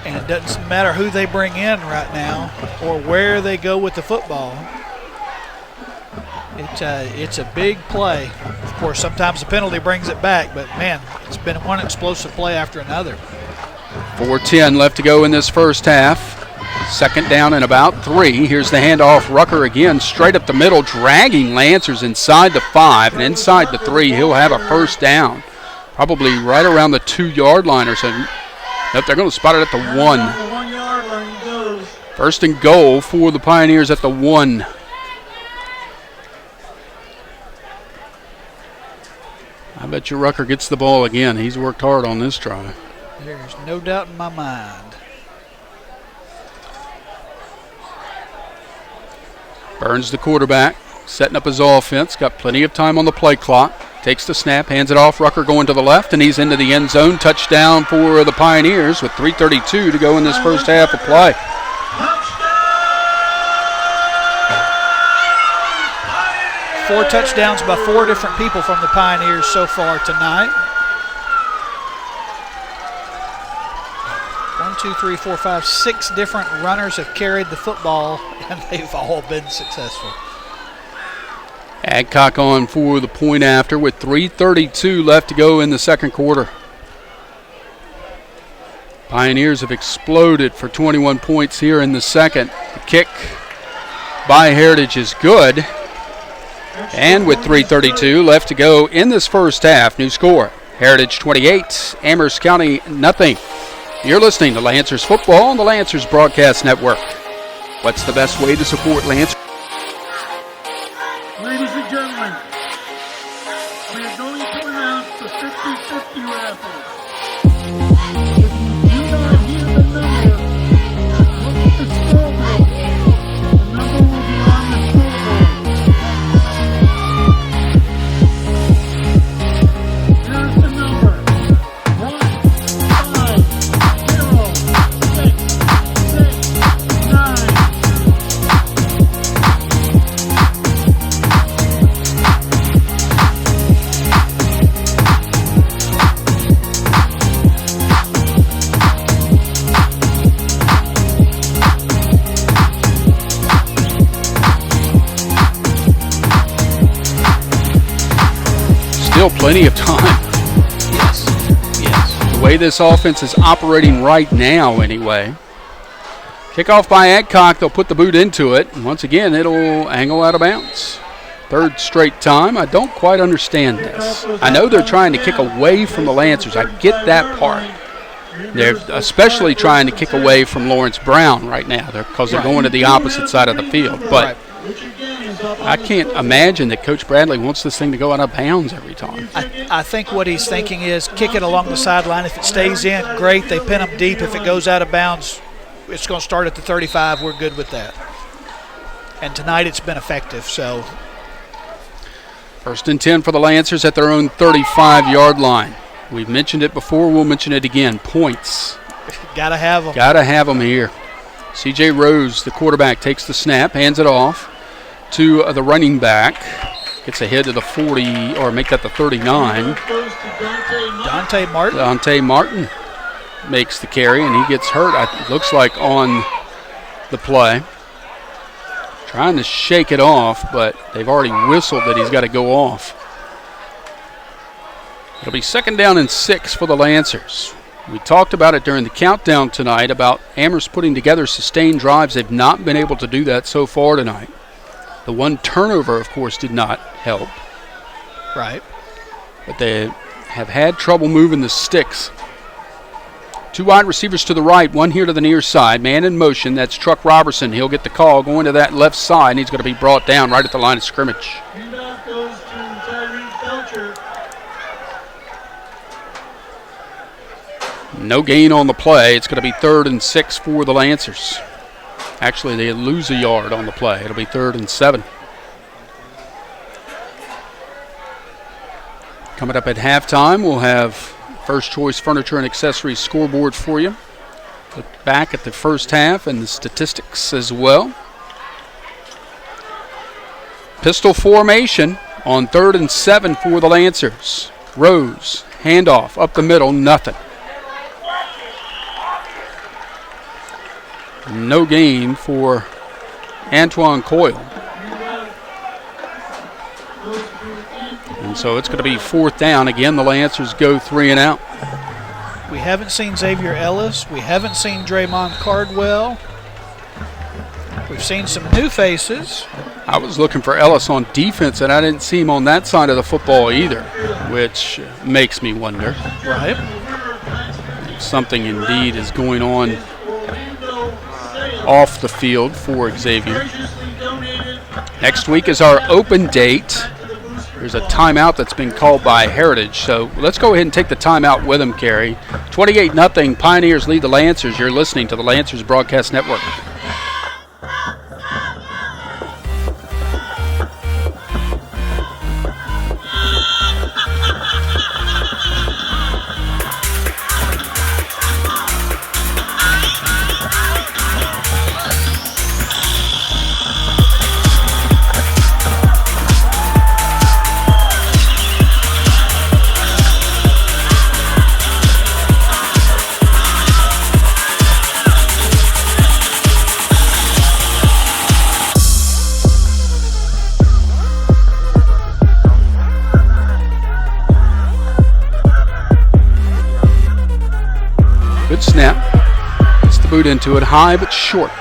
[SPEAKER 2] And it doesn't matter who they bring in right now or where they go with the football. It's a big play. Of course, sometimes the penalty brings it back, but, man, it's been one explosive play after another.
[SPEAKER 1] 4:10 left to go in this first half. 2nd down and about 3. Here's the handoff. Rucker again straight up the middle, dragging Lancers inside the 5 and inside the 3. He'll have a first down, probably right around the 2-yard line or so. Nope, they're going to spot it at the 1. 1st and goal for the Pioneers at the 1. I bet you Rucker gets the ball again. He's worked hard on this drive.
[SPEAKER 2] There's no doubt in my mind.
[SPEAKER 1] Burns, the quarterback, setting up his offense. Got plenty of time on the play clock. Takes the snap, hands it off. Rucker going to the left, and he's into the end zone. Touchdown for the Pioneers with 3:32 to go in this first half of play.
[SPEAKER 2] 4 touchdowns by 4 different people from the Pioneers so far tonight. 1, 2, 3, 4, 5, 6 different runners have carried the football, and they've all been successful.
[SPEAKER 1] Adcock on for the point after with 3:32 left to go in the second quarter. Pioneers have exploded for 21 points here in the second. The kick by Heritage is good. And with 3:32 left to go in this first half, new score, Heritage 28, Amherst County nothing. You're listening to Lancers Football on the Lancers Broadcast Network. What's the best way to support Lancers?
[SPEAKER 5] Ladies and gentlemen, we are going to announce the 50-50 raffle. If you do not hear the number, look at the scoreboard. The number will be on the scoreboard. Here's the number. 1506669.
[SPEAKER 1] Still plenty of time.
[SPEAKER 3] Yes.
[SPEAKER 1] The way this offense is operating right now anyway. Kickoff by Adcock. They'll put the boot into it. And once again, it'll angle out of bounds. Third straight time. I don't quite understand this. I know they're trying to kick away from the Lancers. I get that part. They're especially trying to kick away from Lawrence Brown right now because they're going to the opposite side of the field. But I can't imagine that Coach Bradley wants this thing to go out of bounds every time.
[SPEAKER 2] I think what he's thinking is kick it along the sideline. If it stays in, great. They pin them deep. If it goes out of bounds, it's going to start at the 35. We're good with that. And tonight it's been effective. So
[SPEAKER 1] 1st and 10 for the Lancers at their own 35-yard line. We've mentioned it before. We'll mention it again. Points.
[SPEAKER 2] got to have them.
[SPEAKER 1] Got to have them here. C.J. Rose, the quarterback, takes the snap, hands it off to the running back. Gets ahead to the 40, or make that the 39. Dante Martin makes the carry, and he gets hurt, it looks like, on the play. Trying to shake it off, but they've already whistled that he's got to go off. It'll be 2nd down and 6 for the Lancers. We talked about it during the countdown tonight about Amherst putting together sustained drives. They've not been able to do that so far tonight. The one turnover, of course, did not help.
[SPEAKER 2] Right.
[SPEAKER 1] But they have had trouble moving the sticks. 2 wide receivers to the right, 1 here to the near side. Man in motion, that's Truck Robertson. He'll get the call going to that left side, and he's going to be brought down right at the line of scrimmage.
[SPEAKER 5] Handoff goes to Tyree Belcher.
[SPEAKER 1] No gain on the play. It's going to be 3rd and 6 for the Lancers. Actually, they lose a yard on the play. It'll be 3rd and 7. Coming up at halftime, we'll have First Choice Furniture and Accessories scoreboard for you. Look back at the first half and the statistics as well. Pistol formation on 3rd and 7 for the Lancers. Rose, handoff, up the middle, nothing. No gain for Antoine Coyle. And so it's going to be 4th down. Again, the Lancers go 3 and out.
[SPEAKER 2] We haven't seen Xavier Ellis. We haven't seen Draymond Cardwell. We've seen some new faces.
[SPEAKER 1] I was looking for Ellis on defense, and I didn't see him on that side of the football either, which makes me wonder.
[SPEAKER 2] Right.
[SPEAKER 1] If something indeed is going on off the field for Xavier. Next week is our open date. There's a timeout that's been called by Heritage, so let's go ahead and take the timeout with them, Carrie. 28-0, Pioneers lead the Lancers. You're listening to the Lancers Broadcast Network. boot into it, high but short.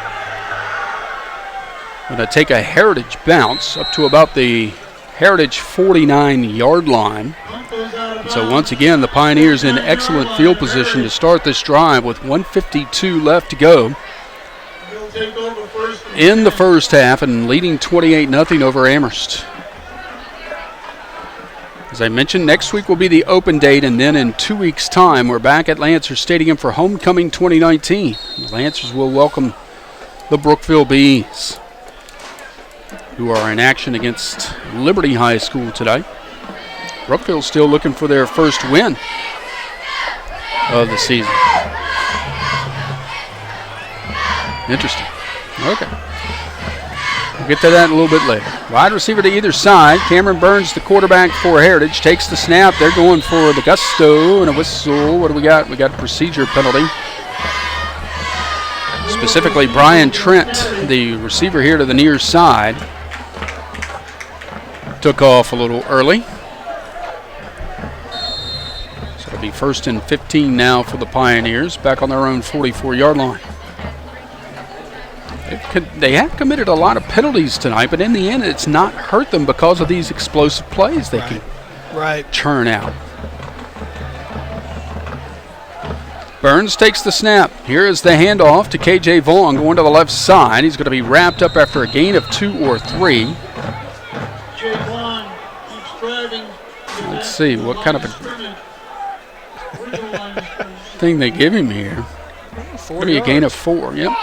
[SPEAKER 1] Going to take a Heritage bounce up to about the Heritage 49-yard line. And so once again, the Pioneers in excellent field position to start this drive with 1:52 left to go in the first half and leading 28-0 over Amherst. As I mentioned, next week will be the open date, and then in 2 weeks' time, we're back at Lancer Stadium for Homecoming 2019. The Lancers will welcome the Brookville Bees, who are in action against Liberty High School today. Brookville still looking for their first win of the season. Interesting. Okay. We'll get to that a little bit later. Wide receiver to either side. Cameron Burns, the quarterback for Heritage, takes the snap. They're going for the gusto and a whistle. What do we got? We got a procedure penalty. Specifically, Brian Trent, the receiver here to the near side, took off a little early. So it'll be 1st and 15 now for the Pioneers, back on their own 44-yard line. They have committed a lot of penalties tonight, but in the end, it's not hurt them because of these explosive plays they can churn out. Burns takes the snap. Here is the handoff to KJ Vaughn going to the left side. He's going to be wrapped up after a gain of 2 or 3. Let's see what kind of a thing they give him here. Maybe a gain of 4. Yep.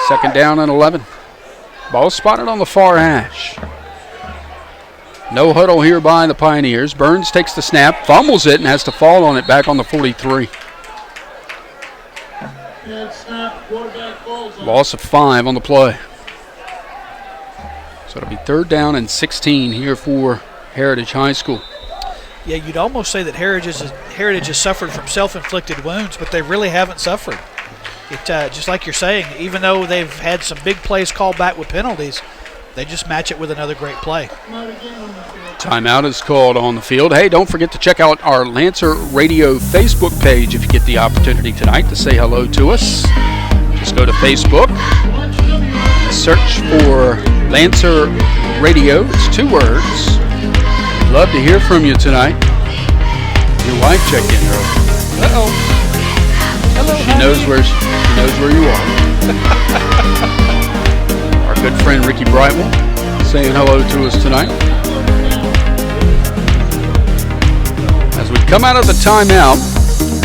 [SPEAKER 1] 2nd down and 11. Ball spotted on the far hash. No huddle here by the Pioneers. Burns takes the snap, fumbles it, and has to fall on it back on the 43. Loss of 5 on the play. So it'll be 3rd down and 16 here for Heritage High School.
[SPEAKER 2] Yeah, you'd almost say that Heritage has suffered from self-inflicted wounds, but they really haven't suffered. It just like you're saying, even though they've had some big plays called back with penalties, they just match it with another great play.
[SPEAKER 1] Timeout is called on the field. Hey, don't forget to check out our Lancer Radio Facebook page if you get the opportunity tonight to say hello to us. Just go to Facebook, search for Lancer Radio. It's 2 words. Love to hear from you tonight. Your wife checked in early.
[SPEAKER 2] Uh-oh. Hello,
[SPEAKER 1] She knows where you are. Our good friend Ricky Brightwell saying hello to us tonight. As we come out of the timeout,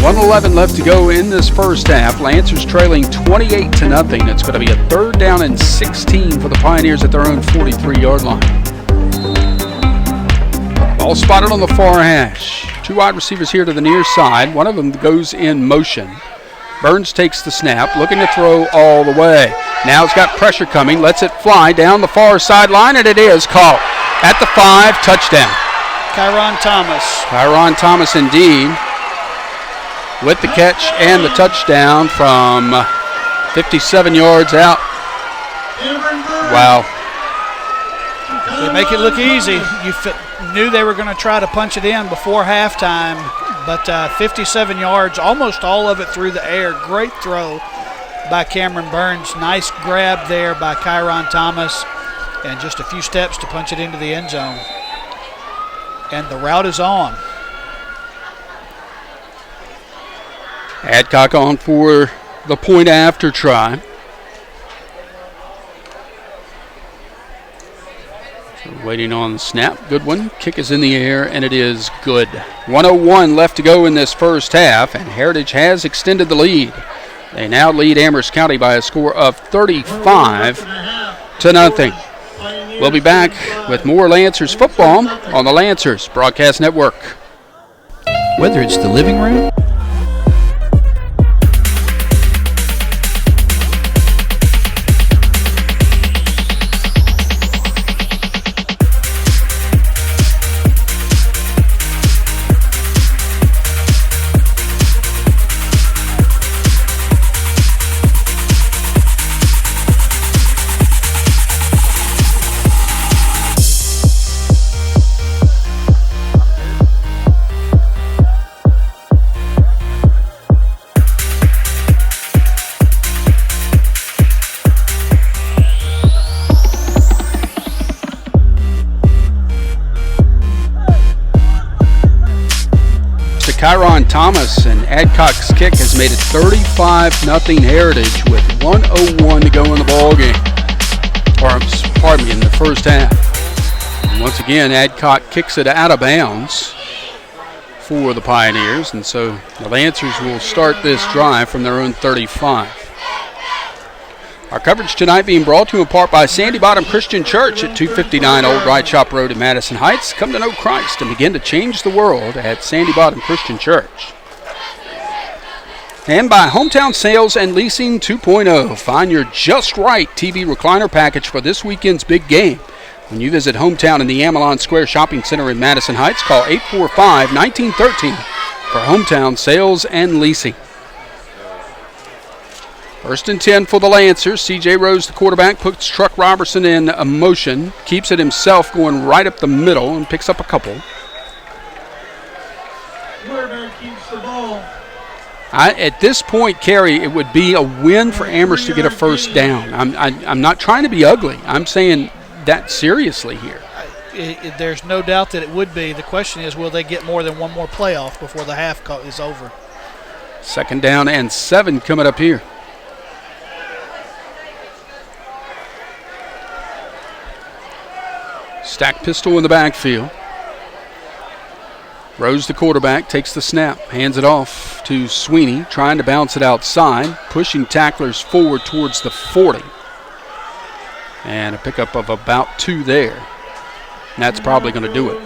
[SPEAKER 1] 1:11 left to go in this first half. Lancers trailing 28-0. It's going to be a 3rd down and 16 for the Pioneers at their own 43-yard line. Ball spotted on the far hash. 2 wide receivers here to the near side. One of them goes in motion. Burns takes the snap, looking to throw all the way. Now he's got pressure coming, lets it fly down the far sideline, and it is caught at the 5, touchdown.
[SPEAKER 2] Kyron Thomas.
[SPEAKER 1] Kyron Thomas indeed, with the catch and the touchdown from 57 yards out. Wow.
[SPEAKER 2] They make it look easy. You knew they were going to try to punch it in before halftime, but 57 yards, almost all of it through the air. Great throw by Cameron Burns. Nice grab there by Kyron Thomas, and just a few steps to punch it into the end zone. And the route is on.
[SPEAKER 1] Adcock on for the point after try. Waiting on the snap. Good one. Kick is in the air, and it is good. 1:01 left to go in this first half, and Heritage has extended the lead. They now lead Amherst County by a score of 35-0. We'll be back with more Lancers football on the Lancers Broadcast Network.
[SPEAKER 3] Whether it's the living room,
[SPEAKER 1] Kyron Thomas, and Adcock's kick has made it 35-0 Heritage with 1:01 to go in the ball game. Or, pardon me, in the first half. And once again, Adcock kicks it out of bounds for the Pioneers, and so the Lancers will start this drive from their own 35. Our coverage tonight being brought to you in part by Sandy Bottom Christian Church at 259 Old Right Shop Road in Madison Heights. Come to know Christ and begin to change the world at Sandy Bottom Christian Church. And by Hometown Sales and Leasing 2.0. Find your just right TV recliner package for this weekend's big game. When you visit Hometown in the Amelon Square Shopping Center in Madison Heights, call 845-1913 for Hometown Sales and Leasing. 1st and 10 for the Lancers. C.J. Rose, the quarterback, puts Truck Robertson in a motion, keeps it himself going right up the middle and picks up a couple.
[SPEAKER 5] Quarterback keeps the ball.
[SPEAKER 1] At this point, Kerry, it would be a win for Amherst to get a first down. I'm not trying to be ugly. I'm saying that seriously here.
[SPEAKER 2] There's no doubt that it would be. The question is, will they get more than one more playoff before the half is over?
[SPEAKER 1] 2nd down and 7 coming up here. Stack pistol in the backfield. Rose, the quarterback, takes the snap, hands it off to Sweeney, trying to bounce it outside, pushing tacklers forward towards the 40. And a pickup of about 2 there. And that's probably going to do it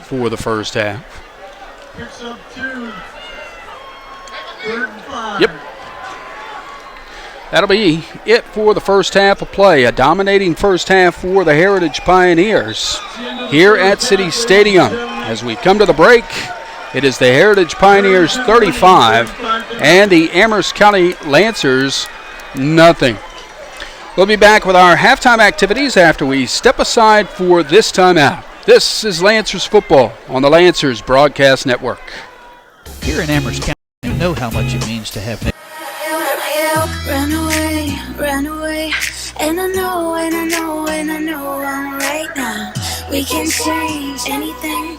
[SPEAKER 1] for the first half.
[SPEAKER 5] Picks up 2. 3rd and 5.
[SPEAKER 1] Yep. That'll be it for the first half of play. A dominating first half for the Heritage Pioneers here at City Stadium. As we come to the break, it is the Heritage Pioneers 35 and the Amherst County Lancers nothing. We'll be back with our halftime activities after we step aside for this timeout. This is Lancers football on the Lancers Broadcast Network.
[SPEAKER 3] Here in Amherst County, you know how much it means to have
[SPEAKER 6] Run away, and I know I'm right now. We can change anything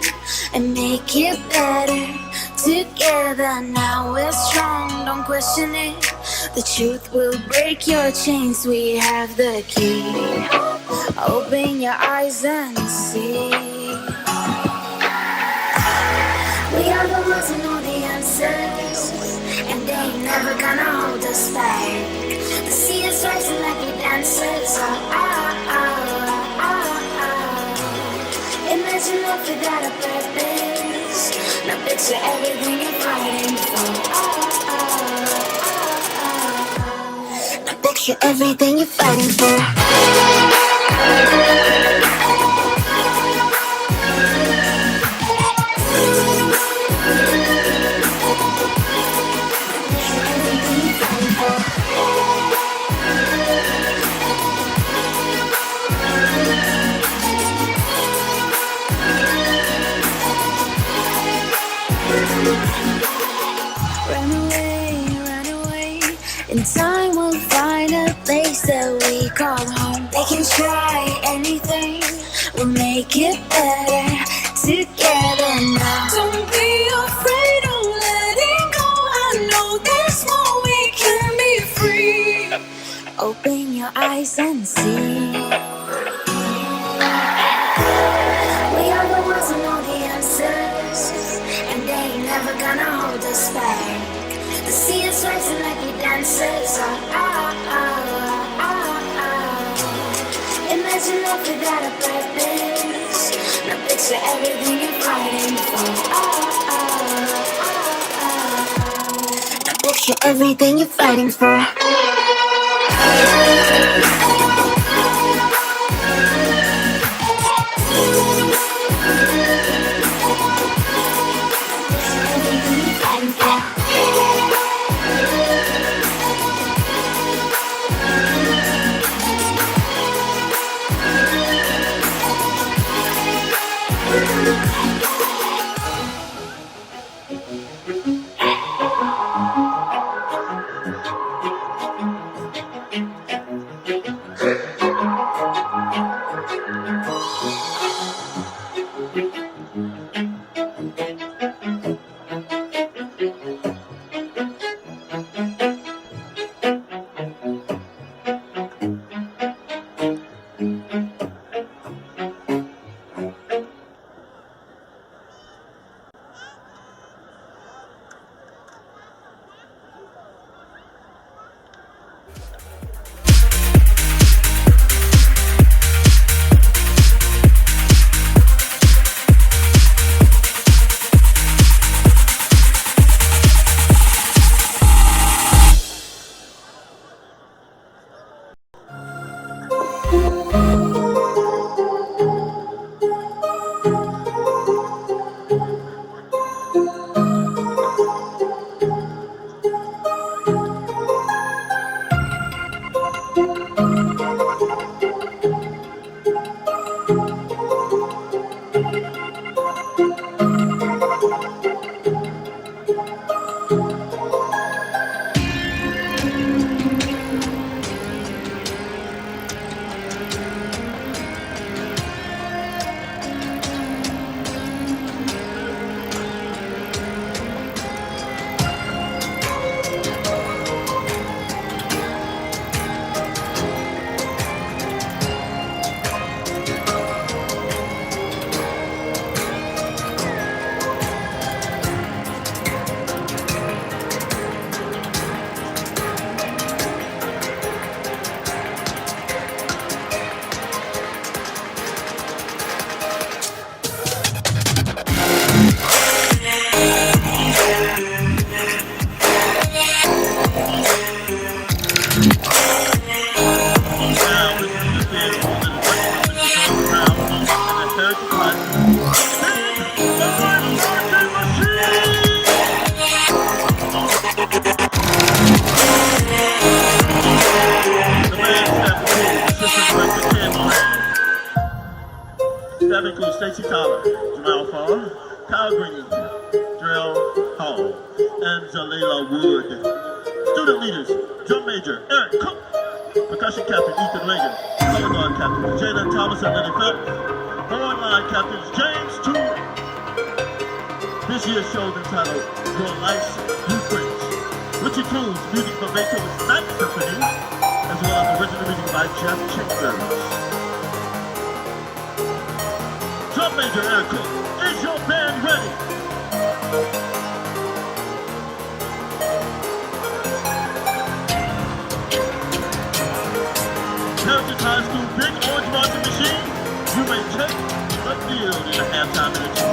[SPEAKER 6] and make it better together. Now we're strong, don't question it. The truth will break your chains. We have the key. Open your eyes and see. We are the ones who know the answers, and they ain't never gonna hold us back. The sea is rising like we dancers. Imagine if we got a purpose. Now picture everything you're fighting for. Now picture everything you're fighting for. Run away. In time we'll find a place that we call home. They can try anything, we'll make it better together now. Don't be afraid of letting go. I know there's more, we can be free. Open your eyes and see. We are the ones who know the answers, and they ain't never gonna hold us back. The sea is rising like we dancers. Imagine if we got a purpose. Now picture everything you're fighting for. Now picture everything you're fighting for.
[SPEAKER 5] include Stacy Tyler, Jamal Farr, Kyle Green, Drell Hall, and Zalela Wood. Student leaders, drum major Eric Cook, percussion captain Ethan Reagan, color guard captains Jalen Thomas and Lenny Phillips, horn line captains James Toole. This year's show is entitled Your Life's Blueprints, which includes music from Beethoven's Ninth Symphony, as well as original music by Jeff Chambers. Drum major Eric Cook, is your band ready? Heritage High School Big Orange Marching Machine, you may take the field in the halftime intermission.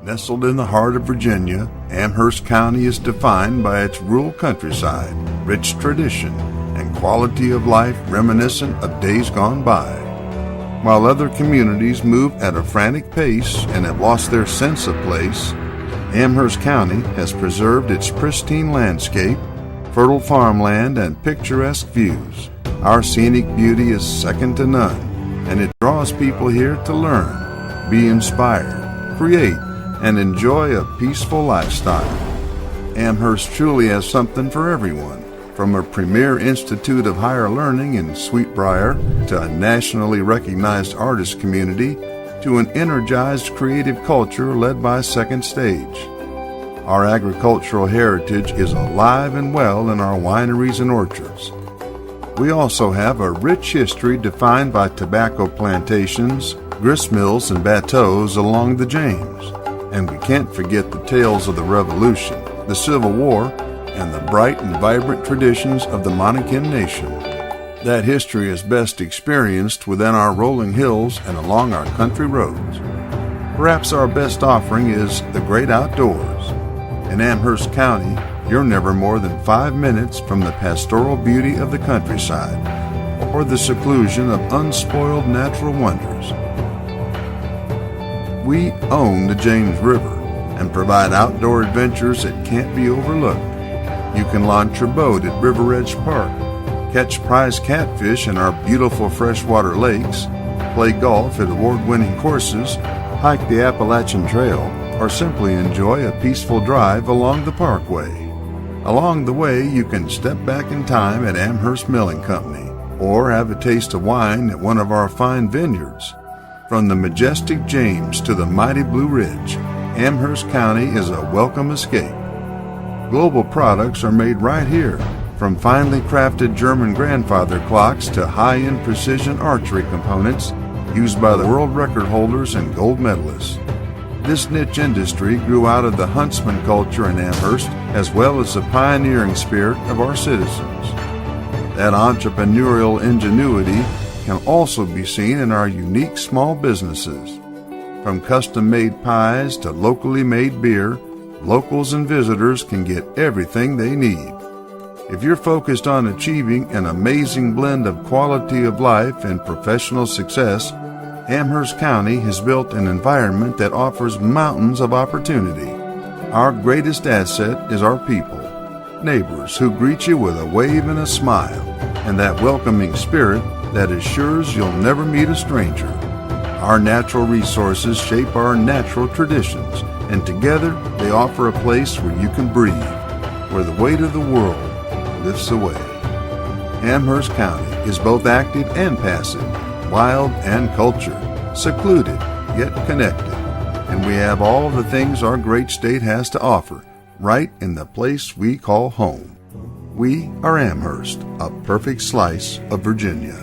[SPEAKER 4] Nestled in the heart of Virginia, Amherst County is defined by its rural countryside, rich tradition, and quality of life reminiscent of days gone by. While other communities move at a frantic pace and have lost their sense of place, Amherst County has preserved its pristine landscape, fertile farmland, and picturesque views. Our scenic beauty is second to none, and it draws people here to learn, be inspired, create, and enjoy a peaceful lifestyle. Amherst truly has something for everyone, from a premier institute of higher learning in Sweetbriar to a nationally recognized artist community to an energized creative culture led by Second Stage. Our agricultural heritage is alive and well in our wineries and orchards. We also have a rich history defined by tobacco plantations, grist mills, and bateaux along the James. And we can't forget the tales of the Revolution, the Civil War, and the bright and vibrant traditions of the Monacan Nation. That history is best experienced within our rolling hills and along our country roads. Perhaps our best offering is the great outdoors. In Amherst County, you're never more than 5 minutes from the pastoral beauty of the countryside or the seclusion of unspoiled natural wonders. We own the James River and provide outdoor adventures that can't be overlooked. You can launch your boat at River Edge Park, catch prize catfish in our beautiful freshwater lakes, play golf at award-winning courses, hike the Appalachian Trail, or simply enjoy a peaceful drive along the Parkway. Along the way, you can step back in time at Amherst Milling Company or have a taste of wine at one of our fine vineyards. From the majestic James to the mighty Blue Ridge, Amherst County is a welcome escape. Global products are made right here, from finely crafted German grandfather clocks to high-end precision archery components used by the world record holders and gold medalists. This niche industry grew out of the huntsman culture in Amherst, as well as the pioneering spirit of our citizens. That entrepreneurial ingenuity can also be seen in our unique small businesses. From custom-made pies to locally made beer, locals and visitors can get everything they need. If you're focused on achieving an amazing blend of quality of life and professional success, Amherst County has built an environment that offers mountains of opportunity. Our greatest asset is our people, neighbors who greet you with a wave and a smile, and that welcoming spirit that assures you'll never meet a stranger. Our natural resources shape our natural traditions, and together they offer a place where you can breathe, where the weight of the world lifts away. Amherst County is both active and passive, wild and cultured, secluded yet connected, and we have all the things our great state has to offer right in the place we call home. We are Amherst, a perfect slice of Virginia.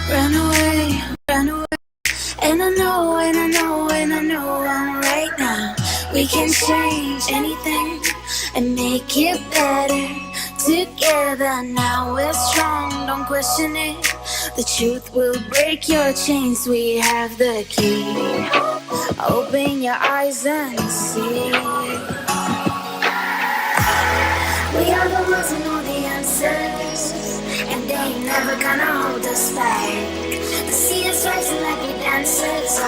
[SPEAKER 6] Run away, run away. And I know, and I know, and I know I'm right now. We can change anything and make it better together. Now we're strong, don't question it. The truth will break your chains. We have the key. Open your eyes and see. We are the ones who know the answers, and they ain't never gonna hold us back. The sea is rising like we dancers.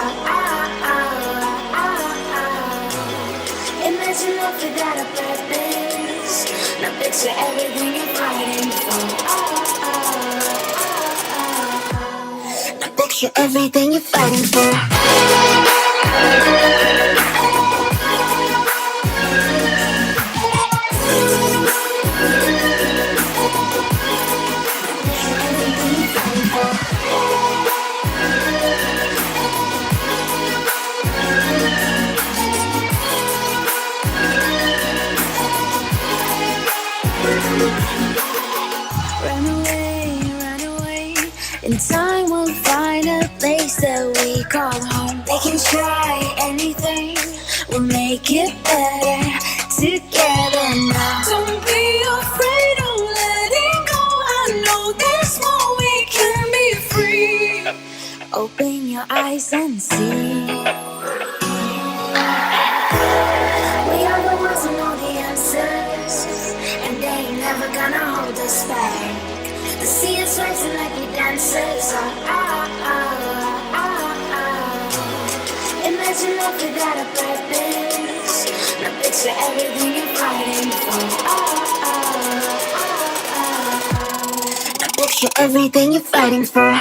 [SPEAKER 6] Imagine if you got a purpose. Now picture everything you're fighting for. Now picture everything you're fighting for. In time we'll find a place that we call home. They can try anything, we'll make it better together now. Don't be afraid of letting go. I know there's more, we can be free. Open your eyes and see. We are the ones who know the answers, and they ain't never gonna hold us back. The sea is rising like we dancers. Imagine life without a purpose. Now picture everything you're fighting for. Now picture everything you're fighting for.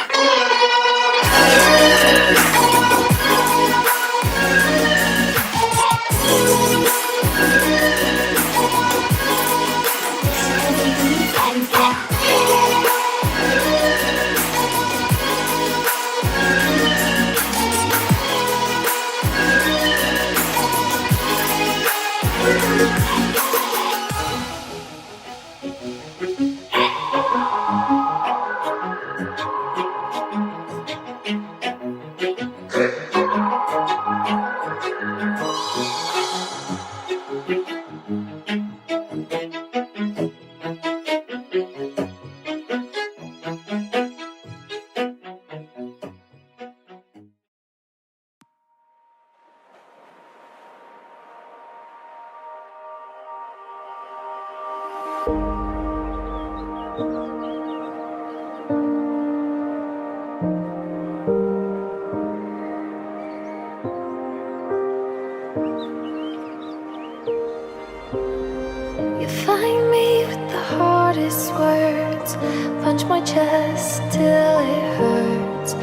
[SPEAKER 7] Find me with the hardest words, punch my chest till it hurts,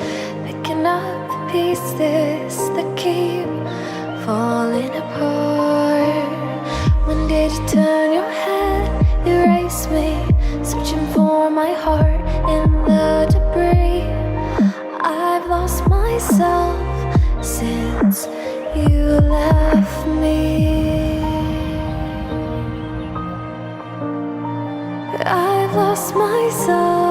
[SPEAKER 7] picking up the pieces that keep falling apart. When did you turn your head, erase me, searching for my heart in the debris? I've lost myself since you left me. I've lost myself.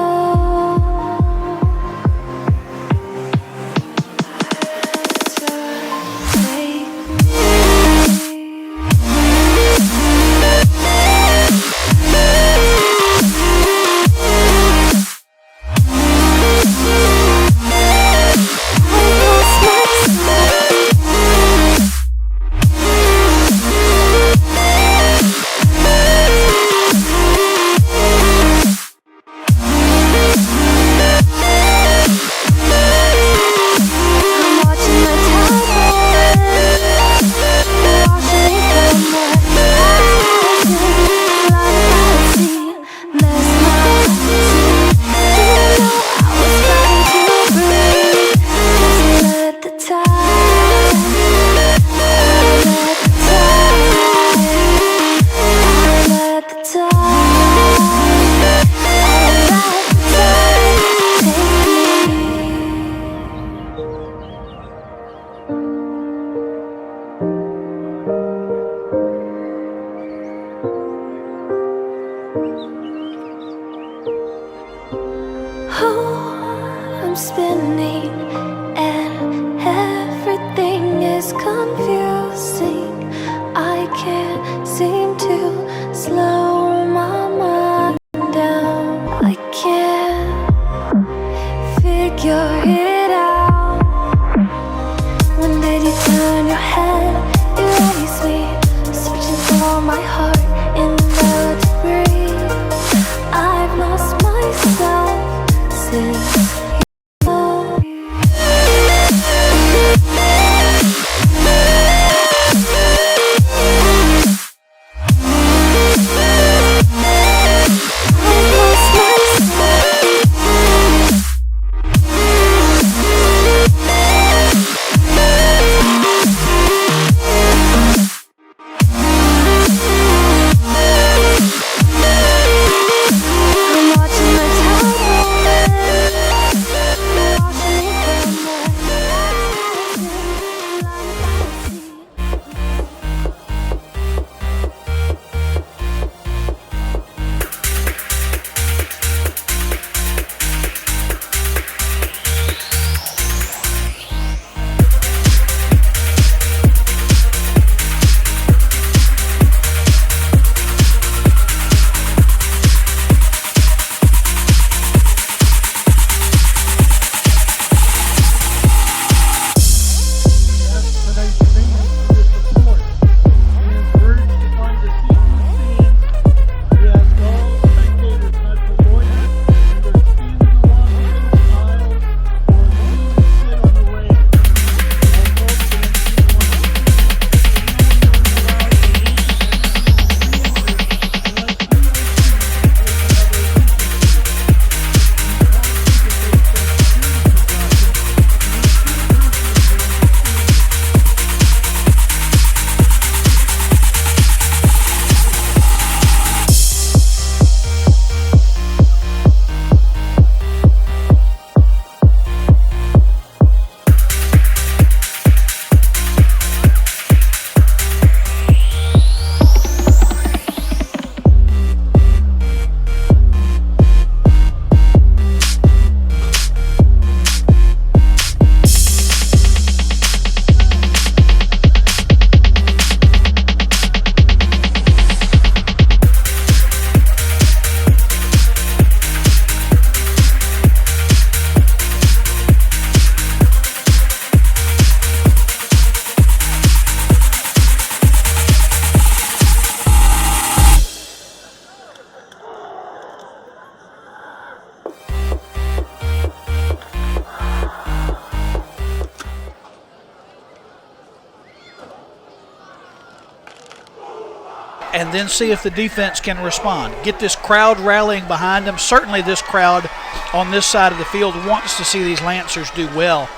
[SPEAKER 2] and then see if the defense can respond. Get this crowd rallying behind them. Certainly this crowd on this side of the field wants to see these Lancers do well.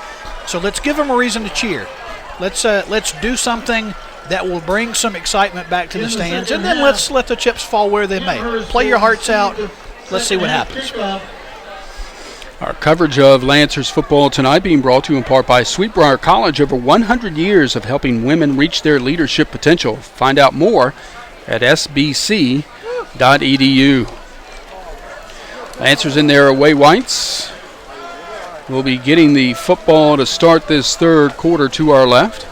[SPEAKER 2] So let's give them a reason to cheer. Let's do something that will bring some excitement back to the stands, and then let's let the chips fall where they may. Play your hearts out. Let's see what happens.
[SPEAKER 1] Our coverage of Lancers football tonight being brought to you in part by Sweetbriar College. Over 100 years of helping women reach their leadership potential. Find out more at sbc.edu. Lancers in their away whites. We'll be getting the football to start this third quarter to our left.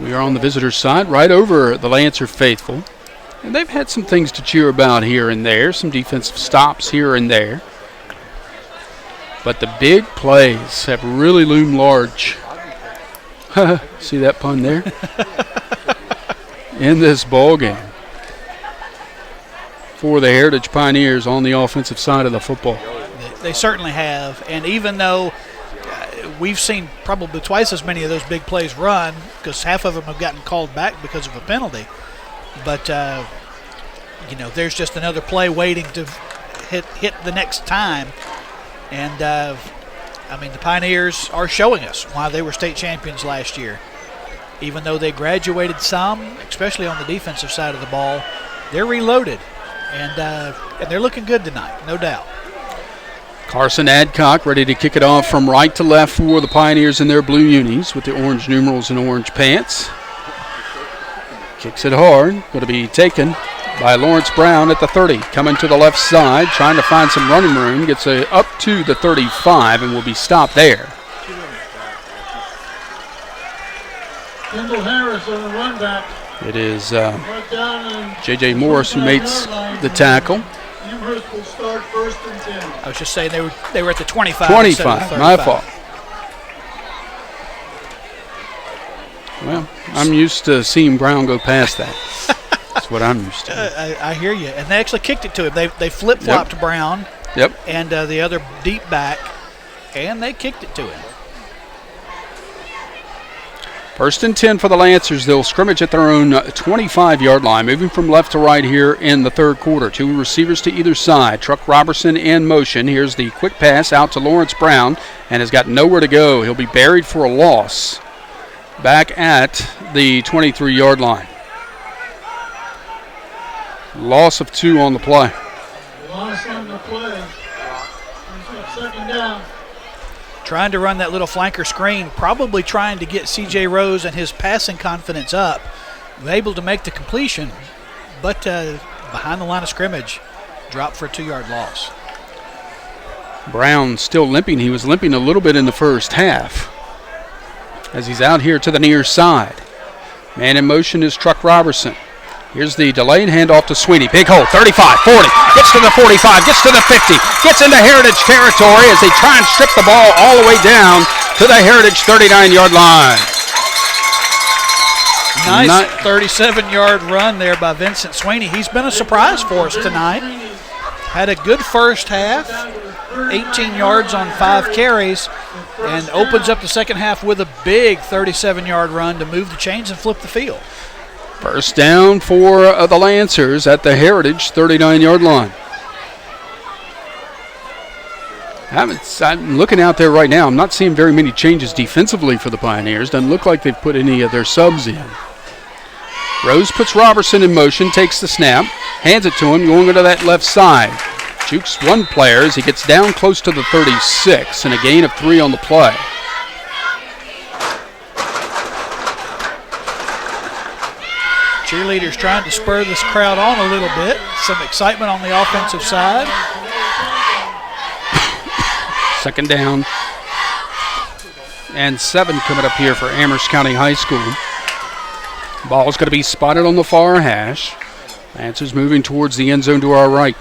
[SPEAKER 1] We are on the visitor side, right over the Lancer faithful. And they've had some things to cheer about here and there, some defensive stops here and there. But the big plays have really loomed large. See that pun there? In this ball game for the Heritage Pioneers on the offensive side of the football.
[SPEAKER 2] They certainly have. And even though we've seen probably twice as many of those big plays run, because half of them have gotten called back because of a penalty. But, there's just another play waiting to hit the next time. And, the Pioneers are showing us why they were state champions last year. Even though they graduated some, especially on the defensive side of the ball, they're reloaded. And they're looking good tonight, no doubt.
[SPEAKER 1] Carson Adcock ready to kick it off from right to left for the Pioneers in their blue unis with the orange numerals and orange pants. Kicks it hard. Going to be taken by Lawrence Brown at the 30. Coming to the left side, trying to find some running room. Gets up to the 35 and will be stopped there.
[SPEAKER 5] Kendall Harris on the run back.
[SPEAKER 1] It is J.J. Morris who makes the tackle.
[SPEAKER 5] Amherst will start 1st and 10.
[SPEAKER 2] I was just saying they were at the 25.
[SPEAKER 1] 25, my fault. Well, I'm used to seeing Brown go past that. That's what I'm used to.
[SPEAKER 2] I hear you. And they actually kicked it to him. They flip-flopped Brown.
[SPEAKER 1] Yep.
[SPEAKER 2] And the other deep back, and they kicked it to him.
[SPEAKER 1] 1st and 10 for the Lancers. They'll scrimmage at their own 25-yard line, moving from left to right here in the third quarter. 2 receivers to either side. Truck Robertson in motion. Here's the quick pass out to Lawrence Brown, and has got nowhere to go. He'll be buried for a loss back at the 23-yard line. Loss of 2 on the play.
[SPEAKER 5] Loss on the play. 2nd down.
[SPEAKER 2] Trying to run that little flanker screen, probably trying to get C.J. Rose and his passing confidence up. Able to make the completion, but behind the line of scrimmage, dropped for a 2-yard loss.
[SPEAKER 1] Brown still limping. He was limping a little bit in the first half as he's out here to the near side. Man in motion is Truck Robertson. Here's the delayed handoff to Sweeney. Big hole, 35, 40, gets to the 45, gets to the 50, gets into Heritage territory as they try and strip the ball all the way down to the Heritage 39-yard line.
[SPEAKER 2] Nice 37-yard run there by Vincent Sweeney. He's been a surprise for us tonight. Had a good first half, 18 yards on 5 carries, and opens up the second half with a big 37-yard run to move the chains and flip the field.
[SPEAKER 1] First down for the Lancers at the Heritage 39-yard line. I'm looking out there right now. I'm not seeing very many changes defensively for the Pioneers. Doesn't look like they've put any of their subs in. Rose puts Robertson in motion, takes the snap, hands it to him, going to that left side. Jukes one player as he gets down close to the 36, and a gain of 3 on the play.
[SPEAKER 2] Cheerleaders trying to spur this crowd on a little bit. Some excitement on the offensive side.
[SPEAKER 1] 2nd down and 7 coming up here for Amherst County High School. Ball's going to be spotted on the far hash. Lancers moving towards the end zone to our right.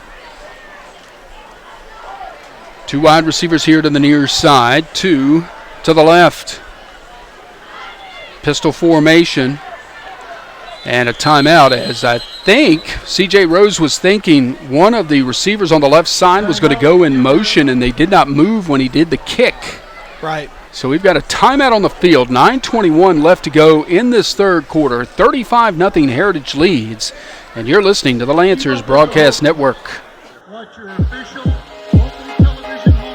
[SPEAKER 1] 2 wide receivers here to the near side, 2 to the left. Pistol formation. And a timeout, as I think C.J. Rose was thinking one of the receivers on the left side was going to go in motion, and they did not move when he did the kick.
[SPEAKER 2] Right.
[SPEAKER 1] So we've got a timeout on the field. 9:21 left to go in this third quarter. 35-0 Heritage leads. And you're listening to the Lancers Broadcast Network.
[SPEAKER 5] Watch your official local television home.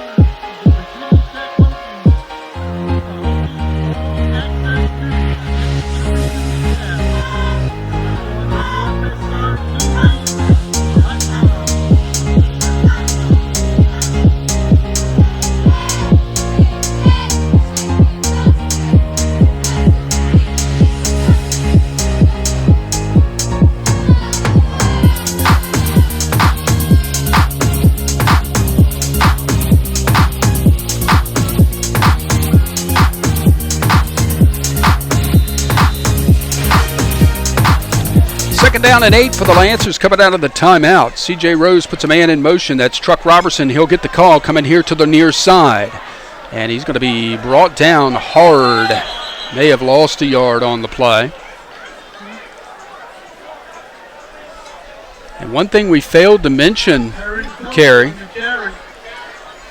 [SPEAKER 1] Second down and 8 for the Lancers coming out of the timeout. C.J. Rose puts a man in motion. That's Truck Robertson. He'll get the call coming here to the near side. And he's going to be brought down hard. May have lost a yard on the play. And one thing we failed to mention, Kerry,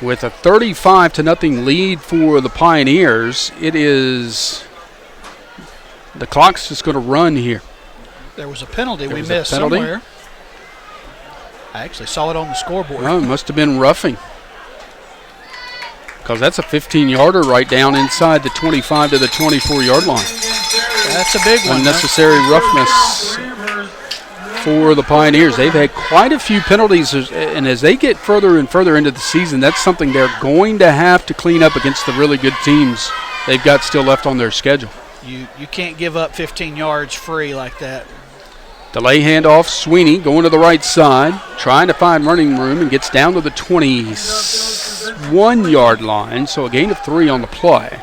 [SPEAKER 1] with a 35-0 lead for the Pioneers, it is the clock's just going to run here.
[SPEAKER 2] There was a penalty we
[SPEAKER 1] was a
[SPEAKER 2] missed
[SPEAKER 1] penalty?
[SPEAKER 2] somewhere. I actually saw it on the scoreboard.
[SPEAKER 1] Oh, it must have been roughing. Because that's a 15-yarder right down inside the 25 to the 24-yard line.
[SPEAKER 2] That's a big one.
[SPEAKER 1] Unnecessary roughness for the Pioneers. They've had quite a few penalties, and as they get further and further into the season, that's something they're going to have to clean up against the really good teams they've got still left on their schedule.
[SPEAKER 2] You can't give up 15 yards free like that.
[SPEAKER 1] Delay handoff, Sweeney going to the right side, trying to find running room, and gets down to the 21-yard line, so a gain of 3 on the play.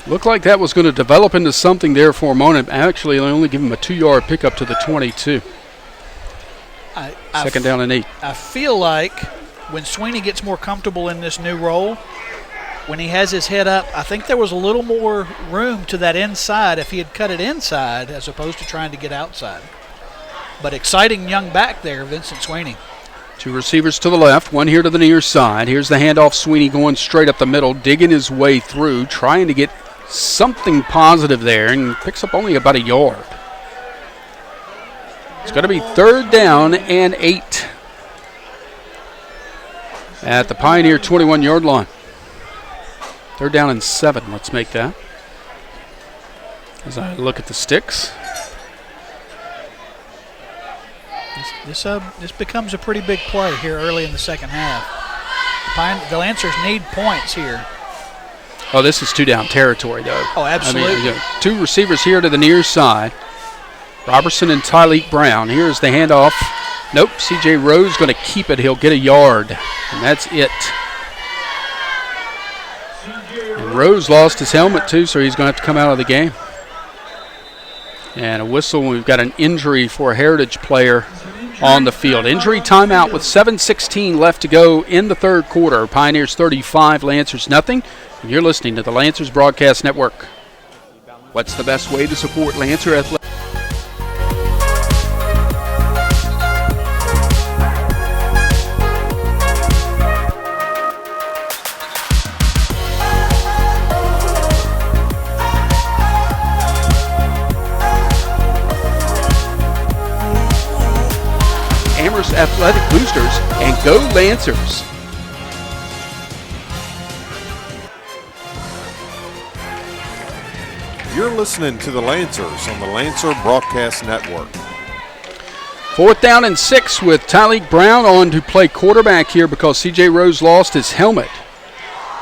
[SPEAKER 1] Looked like that was going to develop into something there for a moment. Actually, they only give him a 2-yard pickup to the 22. Second down and 8.
[SPEAKER 2] I feel like when Sweeney gets more comfortable in this new role, when he has his head up, I think there was a little more room to that inside if he had cut it inside as opposed to trying to get outside. But exciting young back there, Vincent Sweeney.
[SPEAKER 1] 2 receivers to the left, 1 here to the near side. Here's the handoff, Sweeney going straight up the middle, digging his way through, trying to get something positive there, and picks up only about a yard. It's going to be 3rd down and 8 at the Pioneer 21-yard line. 3rd down and 7, let's make that. As I look at the sticks.
[SPEAKER 2] This becomes a pretty big play here early in the second half. The Lancers need points here.
[SPEAKER 1] Oh, this is 2-down territory, though.
[SPEAKER 2] Oh, absolutely.
[SPEAKER 1] I mean, 2 receivers here to the near side. Robertson and Tyleek Brown. Here's the handoff. Nope, C.J. Rose going to keep it. He'll get a yard, and that's it. And Rose lost his helmet, too, so he's going to have to come out of the game. And a whistle. We've got an injury for a Heritage player on the field. Injury timeout with 7:16 left to go in the third quarter. Pioneers 35, Lancers nothing. And you're listening to the Lancers Broadcast Network. What's the best way to support Lancer Athletics? Amherst Athletic Boosters, and go Lancers.
[SPEAKER 8] You're listening to the Lancers on the Lancer Broadcast Network.
[SPEAKER 1] 4th down and 6 with Tyleek Brown on to play quarterback here because C.J. Rose lost his helmet.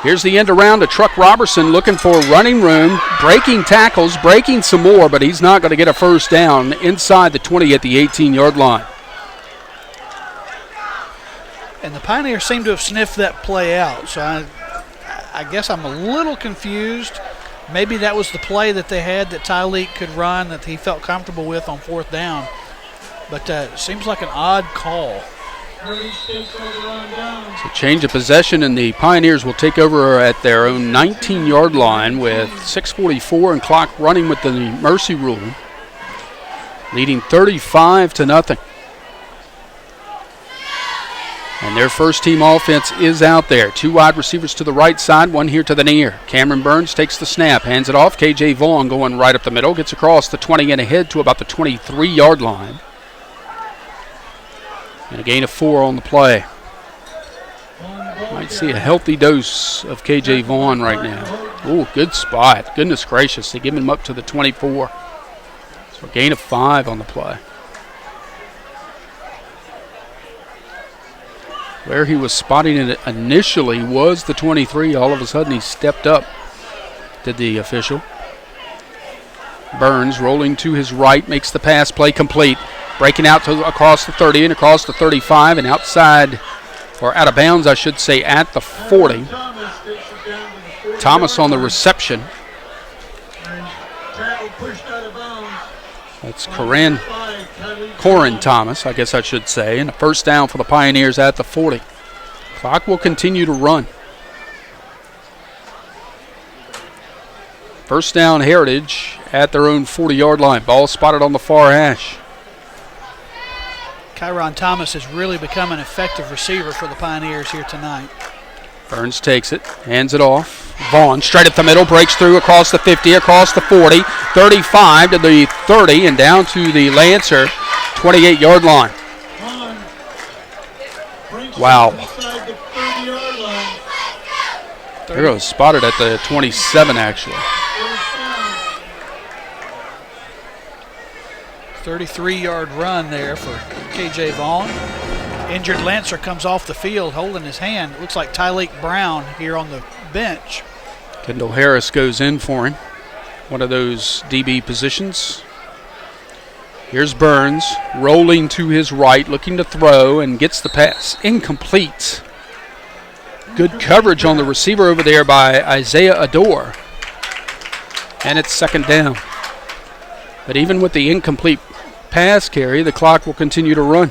[SPEAKER 1] Here's the end around to Truck Robertson looking for running room, breaking tackles, breaking some more, but he's not going to get a first down inside the 20 at the 18-yard line.
[SPEAKER 2] And the Pioneers seem to have sniffed that play out, so I guess I'm a little confused. Maybe that was the play that they had that Tyleek could run that he felt comfortable with on 4th down. But it seems like an odd call.
[SPEAKER 1] It's a change of possession, and the Pioneers will take over at their own 19-yard line with 6:44 and clock running with the mercy rule, leading 35-0. And And their first team offense is out there. 2 wide receivers to the right side, 1 here to the near. Cameron Burns takes the snap, hands it off. KJ Vaughn going right up the middle, gets across the 20 and ahead to about the 23-yard line. And a gain of 4 on the play. Might see a healthy dose of KJ Vaughn right now. Ooh, good spot. Goodness gracious. They give him up to the 24. So a gain of 5 on the play. Where he was spotting it initially was the 23. All of a sudden he stepped up, did the official. Burns rolling to his right, makes the pass play complete. Breaking out to across the 30 and across the 35 and outside, or out of bounds, I should say, at the 40. Thomas on the reception. That's Corin Thomas, I guess I should say. And a first down for the Pioneers at the 40. Clock will continue to run. First down, Heritage at their own 40-yard line. Ball spotted on the far hash.
[SPEAKER 2] Kyron Thomas has really become an effective receiver for the Pioneers here tonight.
[SPEAKER 1] Burns takes it, hands it off. Vaughn straight up the middle, breaks through across the 50, across the 40, 35 to the 30, and down to the Lancer 28-yard line. Wow. There goes spotted at the 27, actually.
[SPEAKER 2] 33-yard run there for KJ Vaughn. Injured Lancer comes off the field holding his hand. It looks like Tyleek Brown here on the bench.
[SPEAKER 1] Kendall Harris goes in for him. One of those DB positions. Here's Burns rolling to his right, looking to throw, and gets the pass incomplete. Good coverage on the receiver over there by Isaiah Adore. And it's second down. But even with the incomplete pass carry, the clock will continue to run.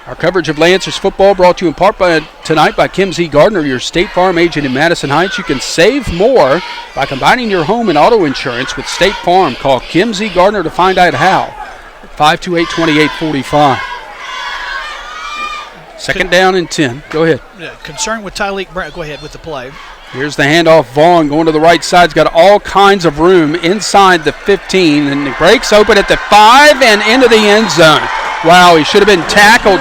[SPEAKER 1] Our coverage of Lancers football brought to you in part tonight by Kim Z. Gardner, your State Farm agent in Madison Heights. You can save more by combining your home and auto insurance with State Farm. Call Kim Z. Gardner to find out how. 528-2845. Second down and 10. Go ahead.
[SPEAKER 2] Concern with Tyleek Brown. Go ahead with the play.
[SPEAKER 1] Here's the handoff. Vaughn going to the right side. He's got all kinds of room inside the 15. And he breaks open at the 5 and into the end zone. Wow, he should have been tackled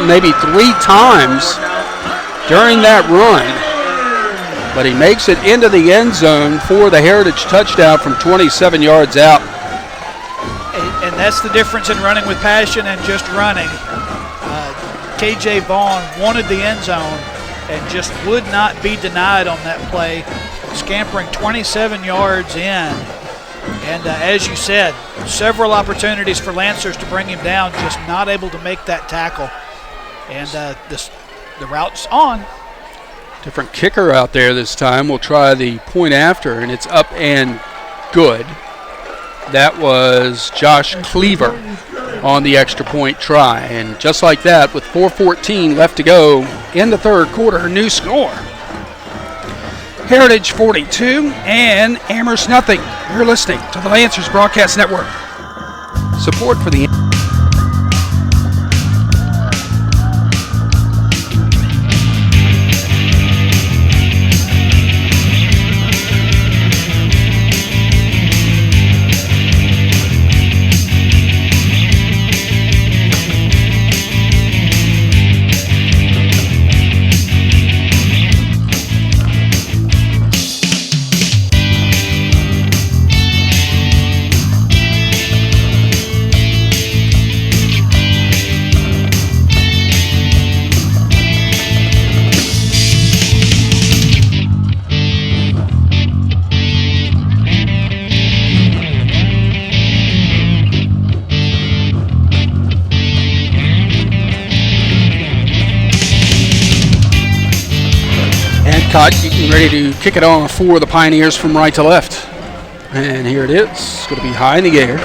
[SPEAKER 1] maybe 3 times during that run. But he makes it into the end zone for the Heritage touchdown from 27 yards out.
[SPEAKER 2] And that's the difference in running with passion and just running. KJ Vaughn wanted the end zone and just would not be denied on that play, scampering 27 yards in. And as you said, several opportunities for Lancers to bring him down, just not able to make that tackle. And the route's on.
[SPEAKER 1] Different kicker out there this time. We'll try the point after, and it's up and good. That was Josh Cleaver on the extra point try. And just like that, with 4:14 left to go in the third quarter, new score. Heritage 42 and Amherst nothing. You're listening to the Lancers Broadcast Network. Support for the getting ready to kick it off for the Pioneers from right to left. And here it is. It's going to be high in the air.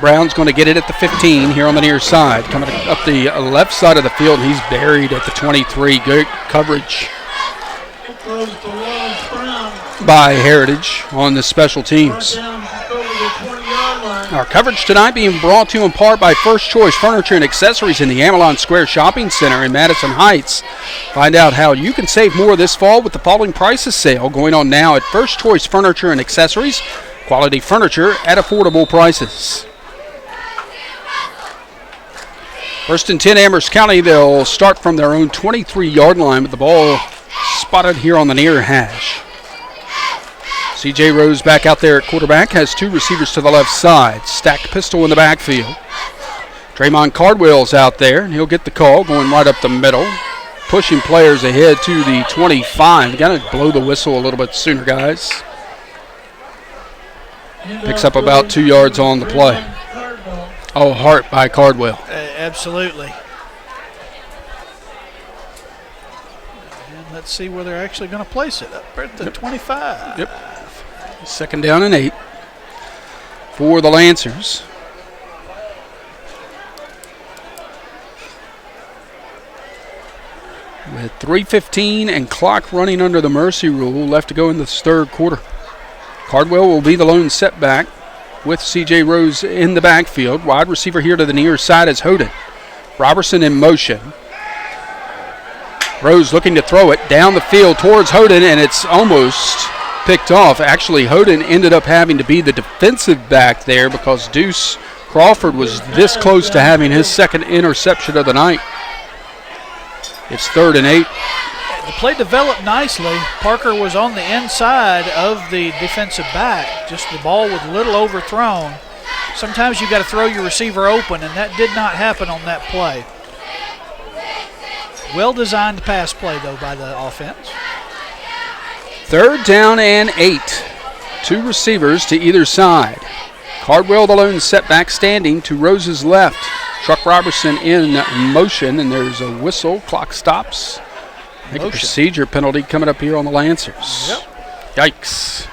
[SPEAKER 1] Brown's going to get it at the 15 here on the near side. Coming up the left side of the field, and he's buried at the 23. Good coverage by Heritage on the special teams. Our coverage tonight being brought to you in part by First Choice Furniture and Accessories in the Amelon Square Shopping Center in Madison Heights. Find out how you can save more this fall with the Falling Prices sale going on now at First Choice Furniture and Accessories. Quality furniture at affordable prices. First and 10, Amherst County. They'll start from their own 23-yard line with the ball spotted here on the near hash. C.J. Rose back out there at quarterback, has two receivers to the left side. Stacked pistol in the backfield. Draymond Cardwell's out there, and he'll get the call going right up the middle. Pushing players ahead to the 25. Got to blow the whistle a little bit sooner, guys. Picks up about 2 yards on the play. Oh, Hart by Cardwell.
[SPEAKER 2] Absolutely. And let's see where they're actually going to place it. Up at the 25.
[SPEAKER 1] Yep. Second down and 8 for the Lancers. With 3:15 and clock running under the mercy rule left to go in this third quarter. Cardwell will be the lone setback with C.J. Rose in the backfield. Wide receiver here to the near side is Hoden. Robertson in motion. Rose looking to throw it down the field towards Hoden, and it's almost picked off. Actually, Hoden ended up having to be the defensive back there because Deuce Crawford was this close to having his second interception of the night. It's 3rd and 8.
[SPEAKER 2] The play developed nicely. Parker was on the inside of the defensive back. Just the ball was a little overthrown. Sometimes you got to throw your receiver open, and that did not happen on that play. Well-designed pass play, though, by the offense.
[SPEAKER 1] 3rd down and 8. Two receivers to either side. Cardwell, the lone setback, standing to Rose's left. Truck Robertson in motion, and there's a whistle. Clock stops. I think a procedure penalty coming up here on the Lancers.
[SPEAKER 2] Yep.
[SPEAKER 1] Yikes.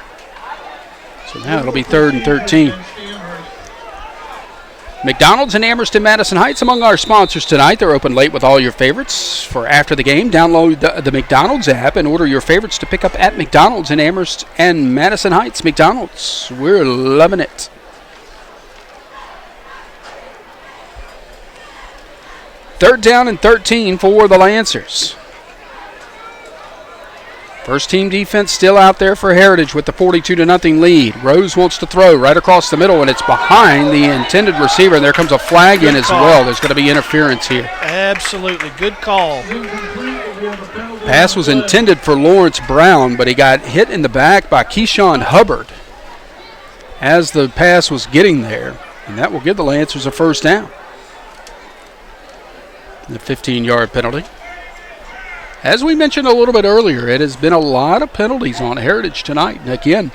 [SPEAKER 1] So now it'll be 3rd and 13. McDonald's in Amherst and Madison Heights among our sponsors tonight. They're open late with all your favorites. For after the game, download the McDonald's app and order your favorites to pick up at McDonald's in Amherst and Madison Heights. McDonald's, we're loving it. Third down and 13 for the Lancers. First team defense still out there for Heritage with the 42-0 lead. Rose wants to throw right across the middle, and it's behind the intended receiver, and there comes a flag in as well. There's going to be interference here.
[SPEAKER 2] Absolutely. Good call.
[SPEAKER 1] Pass was intended for Lawrence Brown, but he got hit in the back by Keyshawn Hubbard as the pass was getting there, and that will give the Lancers a first down. The 15-yard penalty. As we mentioned a little bit earlier, it has been a lot of penalties on Heritage tonight. And again,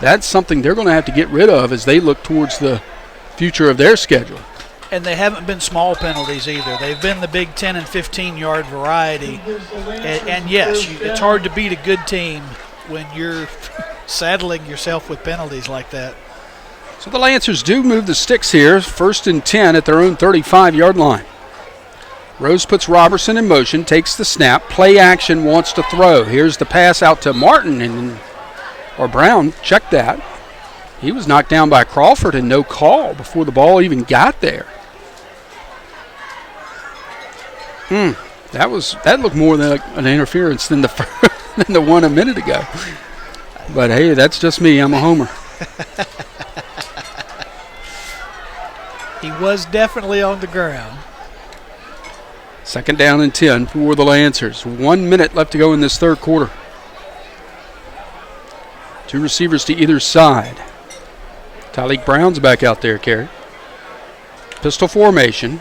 [SPEAKER 1] that's something they're going to have to get rid of as they look towards the future of their schedule.
[SPEAKER 2] And they haven't been small penalties either. They've been the big 10 and 15-yard variety. And yes, it's hard to beat a good team when you're saddling yourself with penalties like that.
[SPEAKER 1] So the Lancers do move the sticks here. 1st and 10 at their own 35-yard line. Rose puts Robertson in motion, takes the snap, play action, wants to throw. Here's the pass out to Martin, or Brown, check that. He was knocked down by Crawford and no call before the ball even got there. That looked more like an interference than the one a minute ago. But hey, that's just me, I'm a homer.
[SPEAKER 2] He was definitely on the ground.
[SPEAKER 1] 2nd down and 10 for the Lancers. 1 minute left to go in this third quarter. Two receivers to either side. Tyleek Brown's back out there, Kerry. Pistol formation.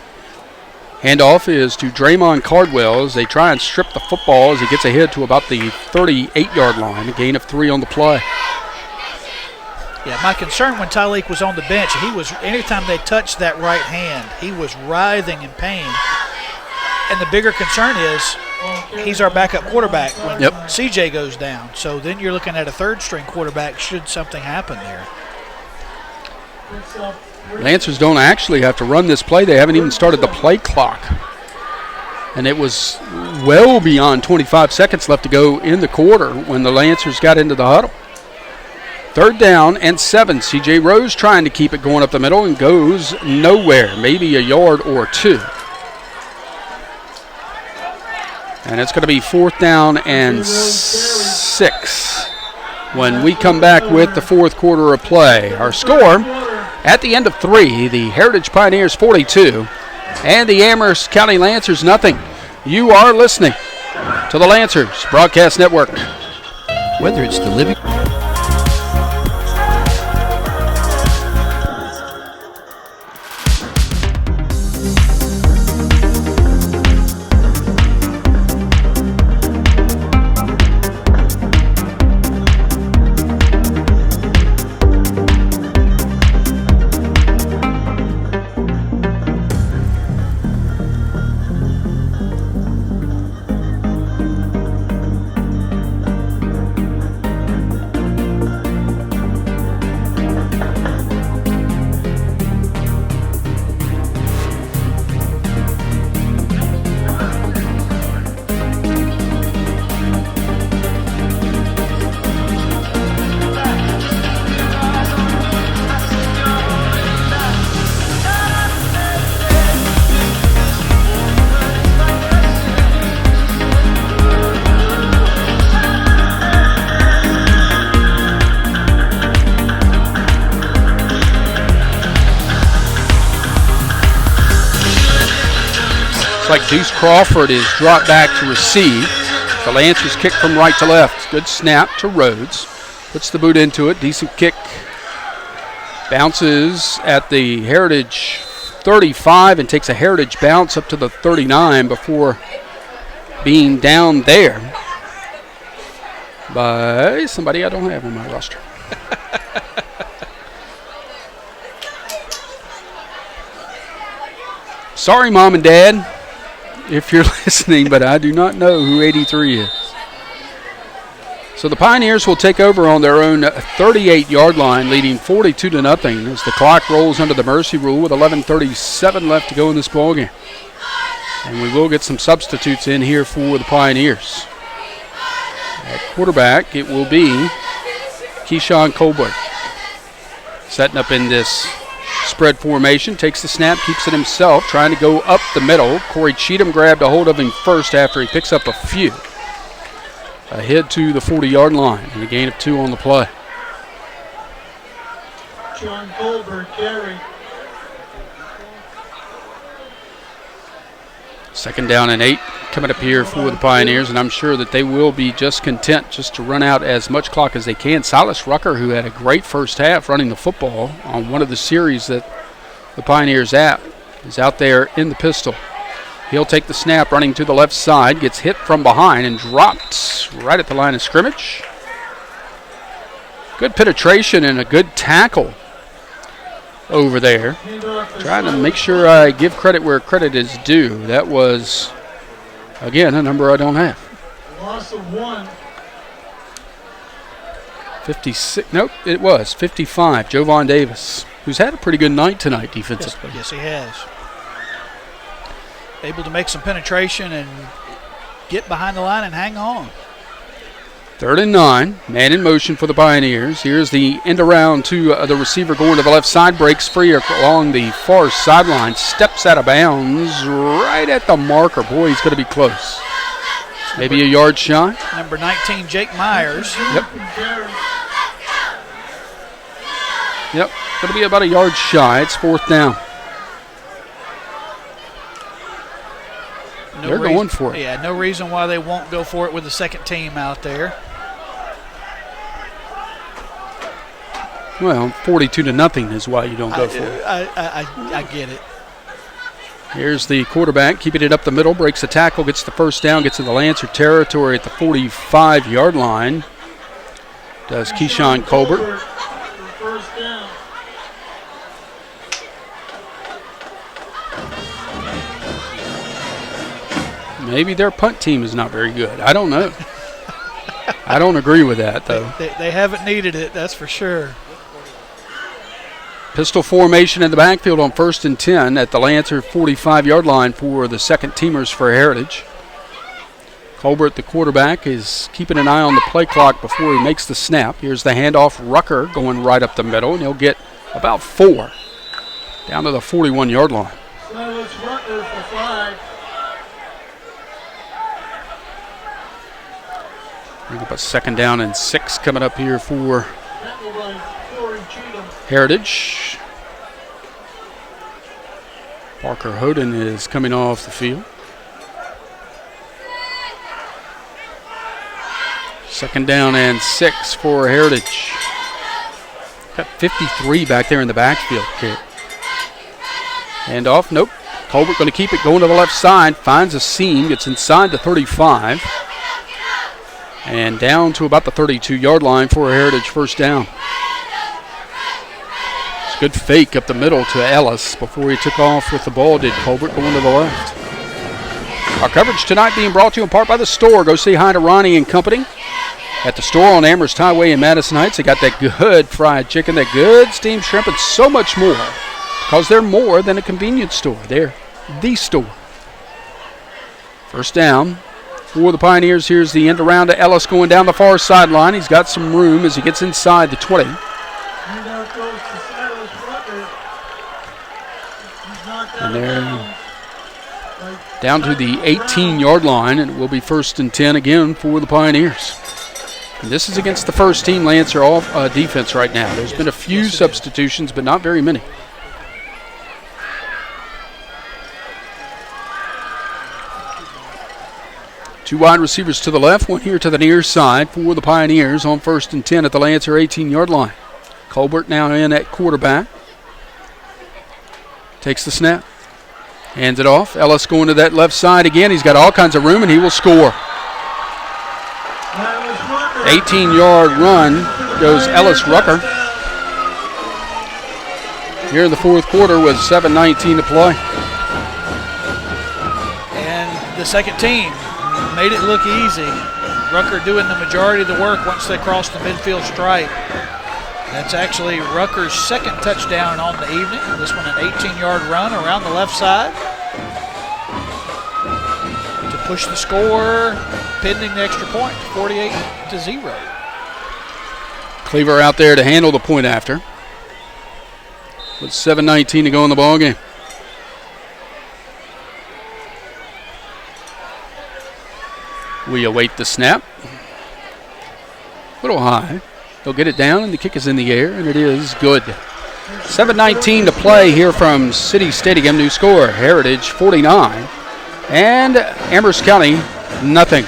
[SPEAKER 1] Handoff is to Draymond Cardwell as they try and strip the football as he gets ahead to about the 38-yard line. A gain of 3 on the play.
[SPEAKER 2] Yeah, my concern when Tyleek was on the bench, anytime they touched that right hand, he was writhing in pain. And the bigger concern is he's our backup quarterback when CJ goes down. So then you're looking at a third-string quarterback should something happen there.
[SPEAKER 1] Lancers don't actually have to run this play. They haven't even started the play clock. And it was well beyond 25 seconds left to go in the quarter when the Lancers got into the huddle. 3rd down and 7. C.J. Rose trying to keep it going up the middle and goes nowhere, maybe a yard or 2. And it's going to be 4th down and 6 when we come back with the 4th quarter of play. Our score at the end of 3, the Heritage Pioneers 42 and the Amherst County Lancers nothing. You are listening to the Lancers Broadcast Network.
[SPEAKER 3] Whether it's the living...
[SPEAKER 1] Like Deuce Crawford is dropped back to receive. The Lancers kick from right to left. Good snap to Rhodes. Puts the boot into it. Decent kick. Bounces at the Heritage 35 and takes a Heritage bounce up to the 39 before being down there by somebody I don't have on my roster. Sorry, Mom and Dad, if you're listening, but I do not know who 83 is. So the Pioneers will take over on their own 38-yard line, leading 42-0 as the clock rolls under the mercy rule with 11:37 left to go in this ballgame. And we will get some substitutes in here for the Pioneers. At quarterback, it will be Keyshawn Colbert. Setting up in this spread formation, takes the snap, keeps it himself, trying to go up the middle. Corey Cheatham grabbed a hold of him first after he picks up a few. Ahead to the 40-yard line and a gain of 2 on the play.
[SPEAKER 2] John Colbert carry.
[SPEAKER 1] 2nd down and 8 coming up here for the Pioneers, and I'm sure that they will be just content just to run out as much clock as they can. Silas Rucker, who had a great first half running the football on one of the series that the Pioneers is out there in the pistol. He'll take the snap, running to the left side, gets hit from behind and dropped right at the line of scrimmage. Good penetration and a good tackle over there. Trying to make sure I give credit where credit is due. That was, again, a number I don't have.
[SPEAKER 2] Loss of 1.
[SPEAKER 1] 56. Nope, it was 55. Jovan Davis, who's had a pretty good night tonight defensively.
[SPEAKER 2] Yes, he has. Able to make some penetration and get behind the line and hang on.
[SPEAKER 1] 3rd and 9, man in motion for the Pioneers. Here's the end around to the receiver going to the left side, breaks free along the far sideline, steps out of bounds right at the marker. Boy, he's going to be close. Maybe a yard shy.
[SPEAKER 2] Number 19, Jake Myers.
[SPEAKER 1] Yep. Yep, going to be about a yard shy. It's 4th down. They're going for it.
[SPEAKER 2] Yeah, no reason why they won't go for it with the second team out there.
[SPEAKER 1] Well, 42-0 is why you don't go for it.
[SPEAKER 2] I get it.
[SPEAKER 1] Here's the quarterback, keeping it up the middle, breaks the tackle, gets the first down, gets in the Lancer territory at the 45-yard line. Does Keyshawn Colbert.
[SPEAKER 2] First down.
[SPEAKER 1] Maybe their punt team is not very good. I don't know. I don't agree with that, though.
[SPEAKER 2] They haven't needed it, that's for sure.
[SPEAKER 1] Pistol formation in the backfield on 1st and 10 at the Lancer 45-yard line for the second teamers for Heritage. Colbert, the quarterback, is keeping an eye on the play clock before he makes the snap. Here's the handoff. Rucker going right up the middle, and he'll get about 4 down to the 41-yard line.
[SPEAKER 5] Silas Rucker for flag.
[SPEAKER 1] Bring up a 2nd down and 6 coming up here for Heritage. Parker Hoden is coming off the field. 2nd down and 6 for Heritage. Got 53 back there in the backfield. Kid. Hand off. Nope. Colbert going to keep it going to the left side. Finds a seam. Gets inside the 35. And down to about the 32-yard line for a Heritage 1st down. It's a good fake up the middle to Ellis before he took off with the ball, did Colbert, going to the left. Our coverage tonight being brought to you in part by The Store. Go say hi to Ronnie and company at The Store on Amherst Highway in Madison Heights. They got that good fried chicken, that good steamed shrimp, and so much more, because they're more than a convenience store. They're the store. 1st down for the Pioneers. Here's the end around to Ellis going down the far sideline. He's got some room as he gets inside the 20. And they're down to the 18-yard line, and it will be 1st and 10 again for the Pioneers. And this is against the first-team Lancer defense right now. There's been a few substitutions, but not very many. Two wide receivers to the left, one here to the near side for the Pioneers on 1st and 10 at the Lancer 18-yard line. Colbert now in at quarterback. Takes the snap. Hands it off. Ellis going to that left side again. He's got all kinds of room, and he will score. 18-yard run goes Ellis Rucker. Here in the 4th quarter with 7:19 to play.
[SPEAKER 2] And the second team made it look easy. Rucker doing the majority of the work once they crossed the midfield stripe. That's actually Rucker's 2nd touchdown on the evening. This one an 18-yard run around the left side to push the score, pending the extra point, 48-0.
[SPEAKER 1] Cleaver out there to handle the point after. With 7:19 to go in the ball game. We await the snap. A little high. They'll get it down, and the kick is in the air, and it is good. 7:19 to play here from City Stadium. New score, Heritage 49, and Amherst County nothing.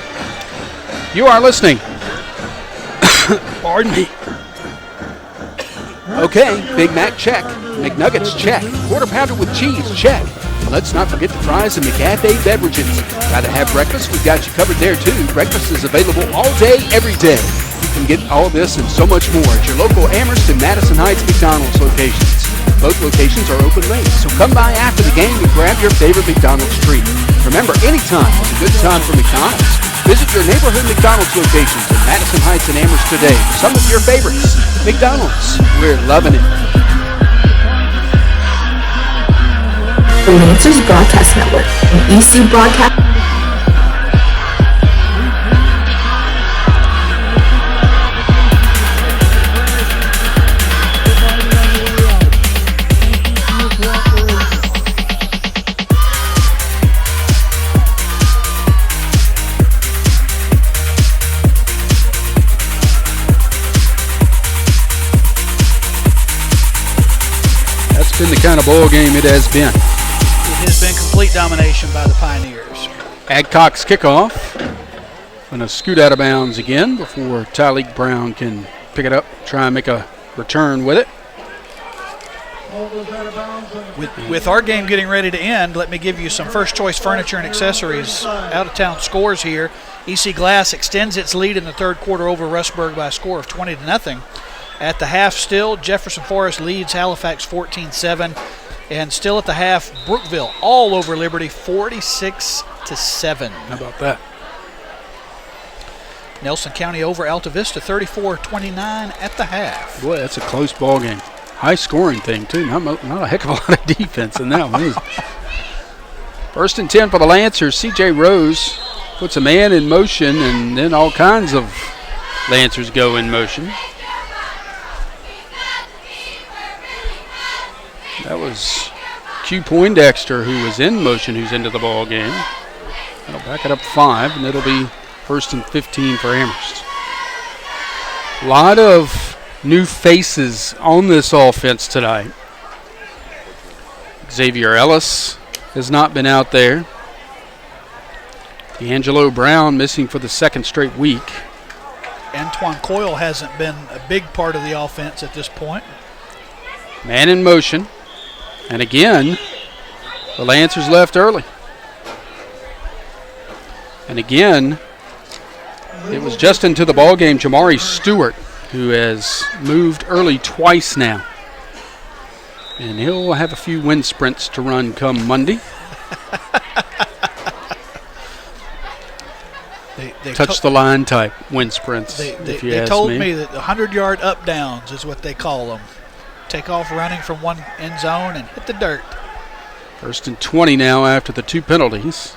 [SPEAKER 1] You are listening. Pardon me. Okay, Big Mac, check. McNuggets, check. Quarter pounder with cheese, check. Let's not forget the fries and McCafe beverages. Gotta have breakfast? We've got you covered there too. Breakfast is available all day, every day. You can get all this and so much more at your local Amherst and Madison Heights McDonald's locations. Both locations are open late, so come by after the game and grab your favorite McDonald's treat. Remember, anytime is a good time for McDonald's. Visit your neighborhood McDonald's locations in Madison Heights and Amherst today for some of your favorites. McDonald's, we're loving it.
[SPEAKER 9] The Lancers Broadcast Network, an EC broadcast.
[SPEAKER 1] That's been the kind of ball game it has been.
[SPEAKER 2] It has been complete domination by the Pioneers.
[SPEAKER 1] Adcock's kickoff. Going to scoot out of bounds again before Tyleek Brown can pick it up, try and make a return with it.
[SPEAKER 2] With our game getting ready to end, let me give you some first choice furniture and accessories out-of-town scores here. EC Glass extends its lead in the 3rd quarter over Rustburg by a score of 20-0. At the half still, Jefferson Forest leads Halifax 14-7. And still at the half, Brookville all over Liberty, 46-7.
[SPEAKER 1] How about that?
[SPEAKER 2] Nelson County over Alta Vista, 34-29 at the half.
[SPEAKER 1] Boy, that's a close ball game. High scoring thing, too. Not a heck of a lot of defense in that one. 1st and 10 for the Lancers. C.J. Rose puts a man in motion, and then all kinds of Lancers go in motion. That was Q Poindexter who was in motion, who's into the ball game. That'll back it up 5, and it'll be 1st and 15 for Amherst. A lot of new faces on this offense tonight. Xavier Ellis has not been out there. D'Angelo Brown missing for the 2nd straight week.
[SPEAKER 2] Antoine Coyle hasn't been a big part of the offense at this point.
[SPEAKER 1] Man in motion. And again, the Lancers left early. And again, it was just into the ball game Jamari Stewart, who has moved early twice now. And he'll have a few wind sprints to run come Monday.
[SPEAKER 2] They
[SPEAKER 1] touch the line type wind sprints, if you
[SPEAKER 2] they
[SPEAKER 1] ask
[SPEAKER 2] told
[SPEAKER 1] me.
[SPEAKER 2] me that the 100-yard up downs is what they call them. Take off running from one end zone and hit the dirt.
[SPEAKER 1] 1st and 20 now after the 2 penalties.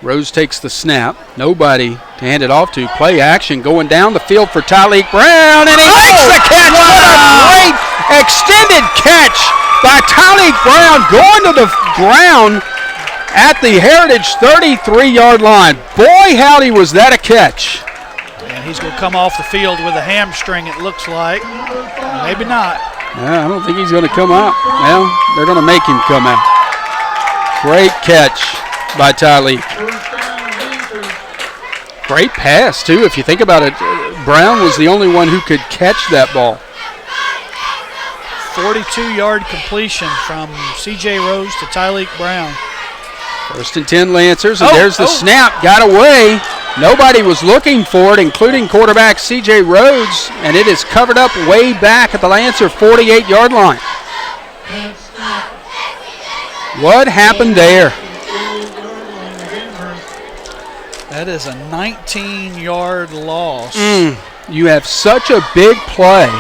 [SPEAKER 1] Rose takes the snap. Nobody to hand it off to. Play action going down the field for Tyleek Brown, and he makes the catch. What a great extended catch by Tyleek Brown, going to the ground at the Heritage 33-yard line. Boy, howdy, was that a catch.
[SPEAKER 2] And he's going to come off the field with a hamstring, it looks like. Maybe not.
[SPEAKER 1] I don't think he's going to come out. Well, they're going to make him come out. Great catch by Tyleek. Great pass, too, if you think about it. Brown was the only one who could catch that ball.
[SPEAKER 2] 42-yard completion from C.J. Rose to Tyleek Brown.
[SPEAKER 1] 1st and 10 Lancers, and there's the snap. Got away. Nobody was looking for it, including quarterback C.J. Rhodes, and it is covered up way back at the Lancer 48-yard line. What happened there?
[SPEAKER 2] That is a 19-yard loss.
[SPEAKER 1] You have such a big play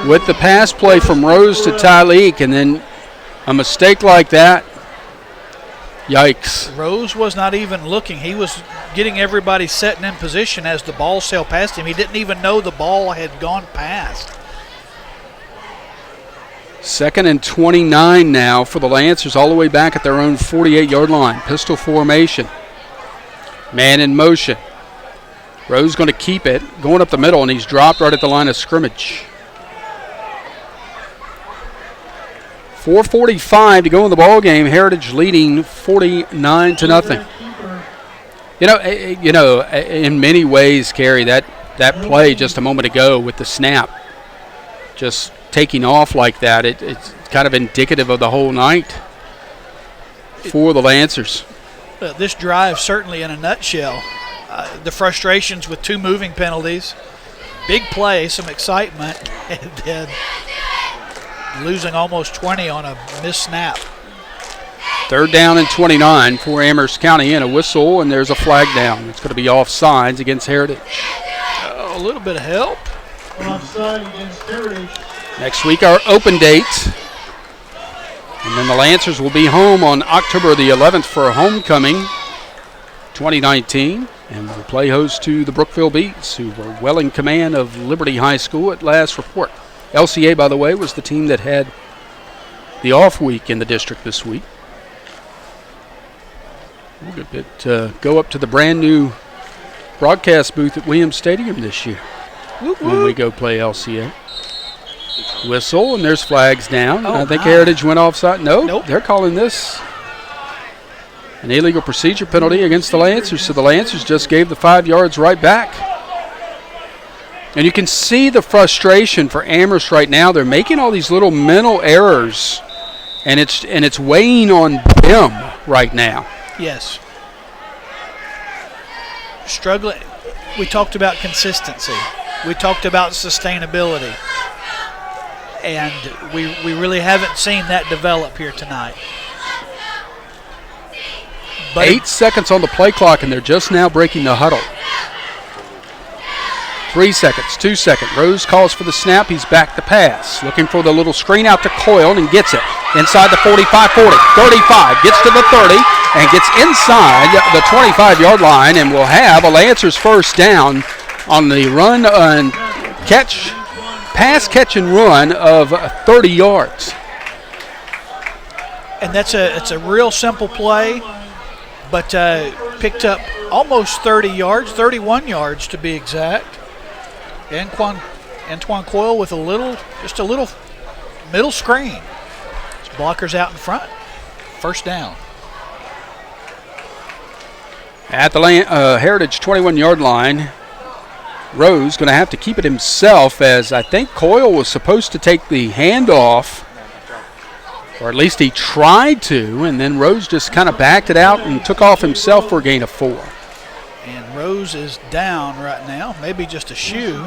[SPEAKER 1] with the pass play from Rose to Tyleek, and then a mistake like that. Yikes.
[SPEAKER 2] Rose was not even looking. He was getting everybody set and in position as the ball sailed past him. He didn't even know the ball had gone past.
[SPEAKER 1] 2nd and 29 now for the Lancers, all the way back at their own 48-yard line. Pistol formation. Man in motion. Rose going to keep it, going up the middle, and he's dropped right at the line of scrimmage. 4:45 to go in the ball game. Heritage leading 49-0. You know, in many ways, Kerry, that play just a moment ago with the snap, just taking off like that, it's kind of indicative of the whole night for the Lancers.
[SPEAKER 2] This drive certainly in a nutshell. The frustrations with 2 moving penalties, big play, some excitement, and then losing almost 20 on a missed snap.
[SPEAKER 1] 3rd down and 29 for Amherst County, and a whistle, and there's a flag down. It's going to be offsides against Heritage.
[SPEAKER 2] A little bit of help.
[SPEAKER 5] Offside against Heritage.
[SPEAKER 1] Next week, our open date. And then the Lancers will be home on October the 11th for a homecoming 2019. And will play host to the Brookville Beats, who were well in command of Liberty High School at last report. LCA, by the way, was the team that had the off week in the district this week. We'll go up to the brand new broadcast booth at Williams Stadium this year when we go play LCA. Whistle, and there's flags down. I think Heritage went offside. Nope. They're calling this an illegal procedure penalty against the Lancers, so the Lancers just gave the 5 yards right back. And you can see the frustration for Amherst right now. They're making all these little mental errors, and it's weighing on them right now.
[SPEAKER 2] Yes. Struggling. We talked about consistency. We talked about sustainability. And we really haven't seen that develop here tonight. But
[SPEAKER 1] 8 seconds on the play clock, and they're just now breaking the huddle. 3 seconds, 2 seconds. Rose calls for the snap. He's back to pass. Looking for the little screen out to Coyle and gets it. Inside the 45, 40, 35. Gets to the 30. and gets inside the 25-yard line and will have a Lancers first down on the run and pass, catch, and run of 30 yards.
[SPEAKER 2] And it's a real simple play, but picked up almost 30 yards, 31 yards to be exact. Antoine Coyle with just a little middle screen. His blockers out in front. First down.
[SPEAKER 1] At the Heritage 21-yard line, Rose going to have to keep it himself, as I think Coyle was supposed to take the handoff, or at least he tried to, and then Rose just kind of backed it out and took off himself for a gain of 4.
[SPEAKER 2] And Rose is down right now, maybe just a shoe.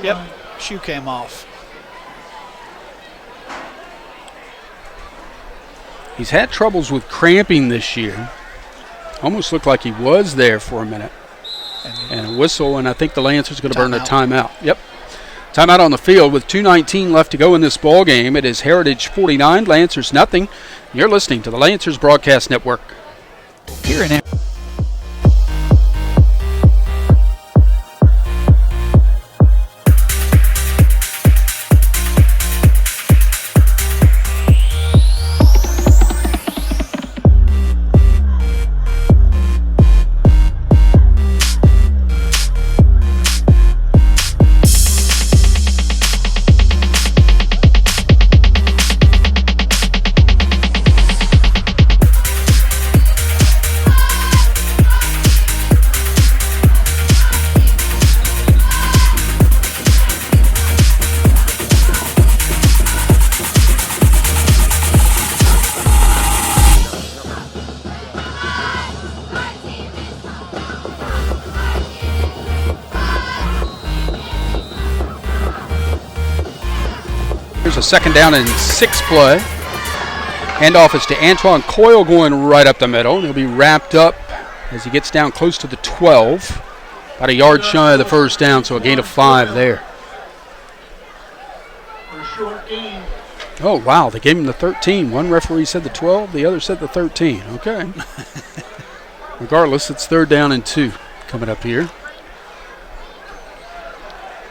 [SPEAKER 2] Yep, shoe came off.
[SPEAKER 1] He's had troubles with cramping this year. Almost looked like he was there for a minute. And a whistle, and I think the Lancers going to burn a timeout. Yep. Timeout on the field with 2:19 left to go in this ball game. It is Heritage 49, Lancers nothing. You're listening to the Lancers Broadcast Network.
[SPEAKER 3] Here in
[SPEAKER 1] a second down and 6 play. Handoff is to Antoine Coyle going right up the middle. And he'll be wrapped up as he gets down close to the 12. About a yard shy of the first down, so a gain of 5 there. Oh, wow, they gave him the 13. One referee said the 12, the other said the 13. Okay. Regardless, it's 3rd down and 2 coming up here.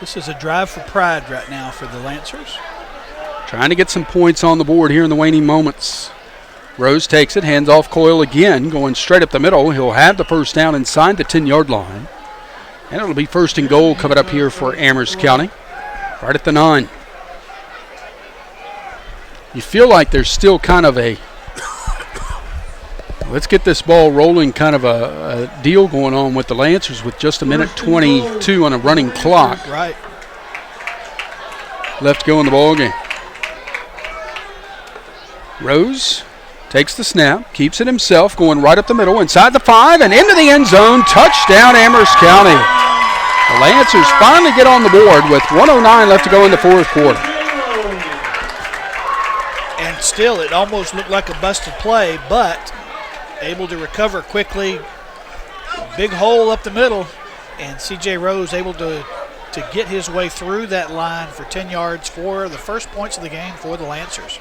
[SPEAKER 2] This is a drive for pride right now for the Lancers.
[SPEAKER 1] Trying to get some points on the board here in the waning moments. Rose takes it, hands off Coyle again, going straight up the middle. He'll have the first down inside the 10-yard line. And it'll be 1st and goal coming up here for Amherst County, right at the 9. You feel like there's still kind of a let's get this ball rolling kind of a deal going on with the Lancers with just a minute 22 on a running clock.
[SPEAKER 2] Right.
[SPEAKER 1] Left to go in the ball game. Rose takes the snap, keeps it himself, going right up the middle, inside the 5, and into the end zone. Touchdown, Amherst County. The Lancers finally get on the board with 1:09 left to go in the 4th quarter.
[SPEAKER 2] And still, it almost looked like a busted play, but able to recover quickly. Big hole up the middle, and C.J. Rose able to get his way through that line for 10 yards for the first points of the game for the Lancers.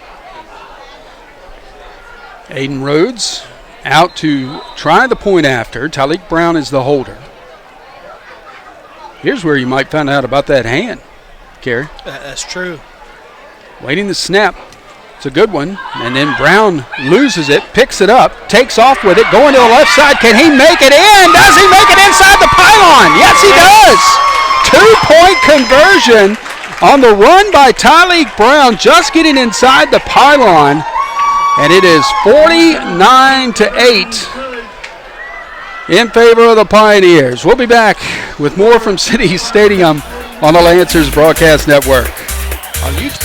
[SPEAKER 1] Aiden Rhodes out to try the point after. Tyleek Brown is the holder. Here's where you might find out about that hand, Kerry.
[SPEAKER 2] That's true.
[SPEAKER 1] Waiting the snap. It's a good one. And then Brown loses it, picks it up, takes off with it, going to the left side. Can he make it in? Does he make it inside the pylon? Yes, he does. 2-point conversion on the run by Tyleek Brown, just getting inside the pylon. And it is 49-8 in favor of the Pioneers. We'll be back with more from City Stadium on the Lancers Broadcast Network. On YouTube.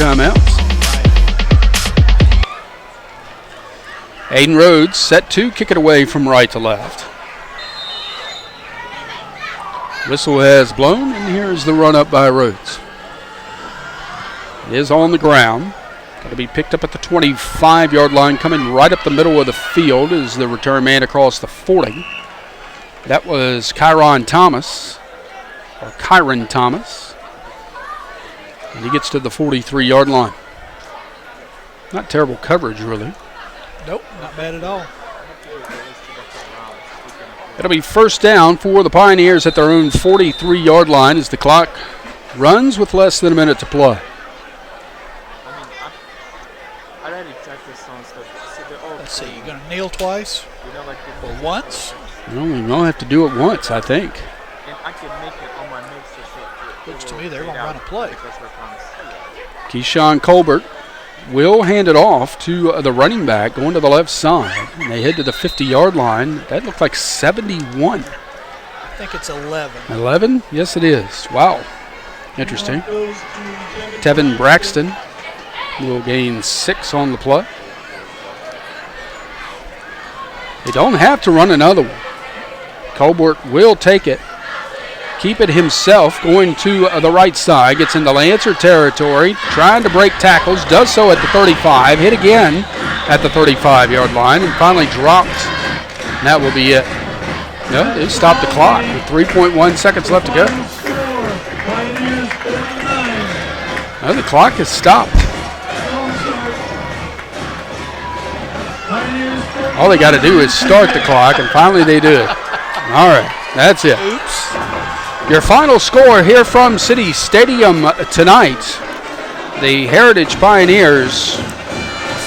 [SPEAKER 1] timeouts. Aiden Rhodes set to kick it away from right to left. Whistle has blown, and here's the run up by Rhodes. It is on the ground. Got to be picked up at the 25-yard line. Coming right up the middle of the field is the return man across the 40. That was Kyron Thomas. And he gets to the 43-yard line. Not terrible coverage, really.
[SPEAKER 2] Nope, not bad at all.
[SPEAKER 1] It'll be first down for the Pioneers at their own 43-yard line as the clock runs with less than a minute to play.
[SPEAKER 2] Let's see, you're going to kneel twice? Or once?
[SPEAKER 1] Well, we don't have to do it once, I think.
[SPEAKER 2] Looks to me they're going to run a play.
[SPEAKER 1] Keyshawn Colbert will hand it off to the running back going to the left side. And they head to the 50-yard line. That looked like 71.
[SPEAKER 2] I think it's 11.
[SPEAKER 1] 11? Yes, it is. Wow. Interesting. Tevin Braxton will gain 6 on the play. They don't have to run another one. Colbert will take it. Keep it himself, going to the right side, gets into Lancer territory, trying to break tackles, does so at the 35, hit again at the 35-yard line, and finally dropped. And that will be it. No, they stopped the clock with 3.1 seconds left to go. No, the clock has stopped. All they got to do is start the clock, and finally they do it. All right, that's it.
[SPEAKER 2] Oops.
[SPEAKER 1] Your final score here from City Stadium tonight, the Heritage Pioneers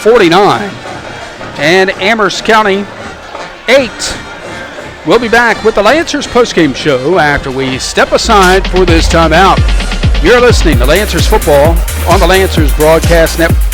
[SPEAKER 1] 49 and Amherst County 8. We'll be back with the Lancers postgame show after we step aside for this timeout. You're listening to Lancers Football on the Lancers Broadcast Network.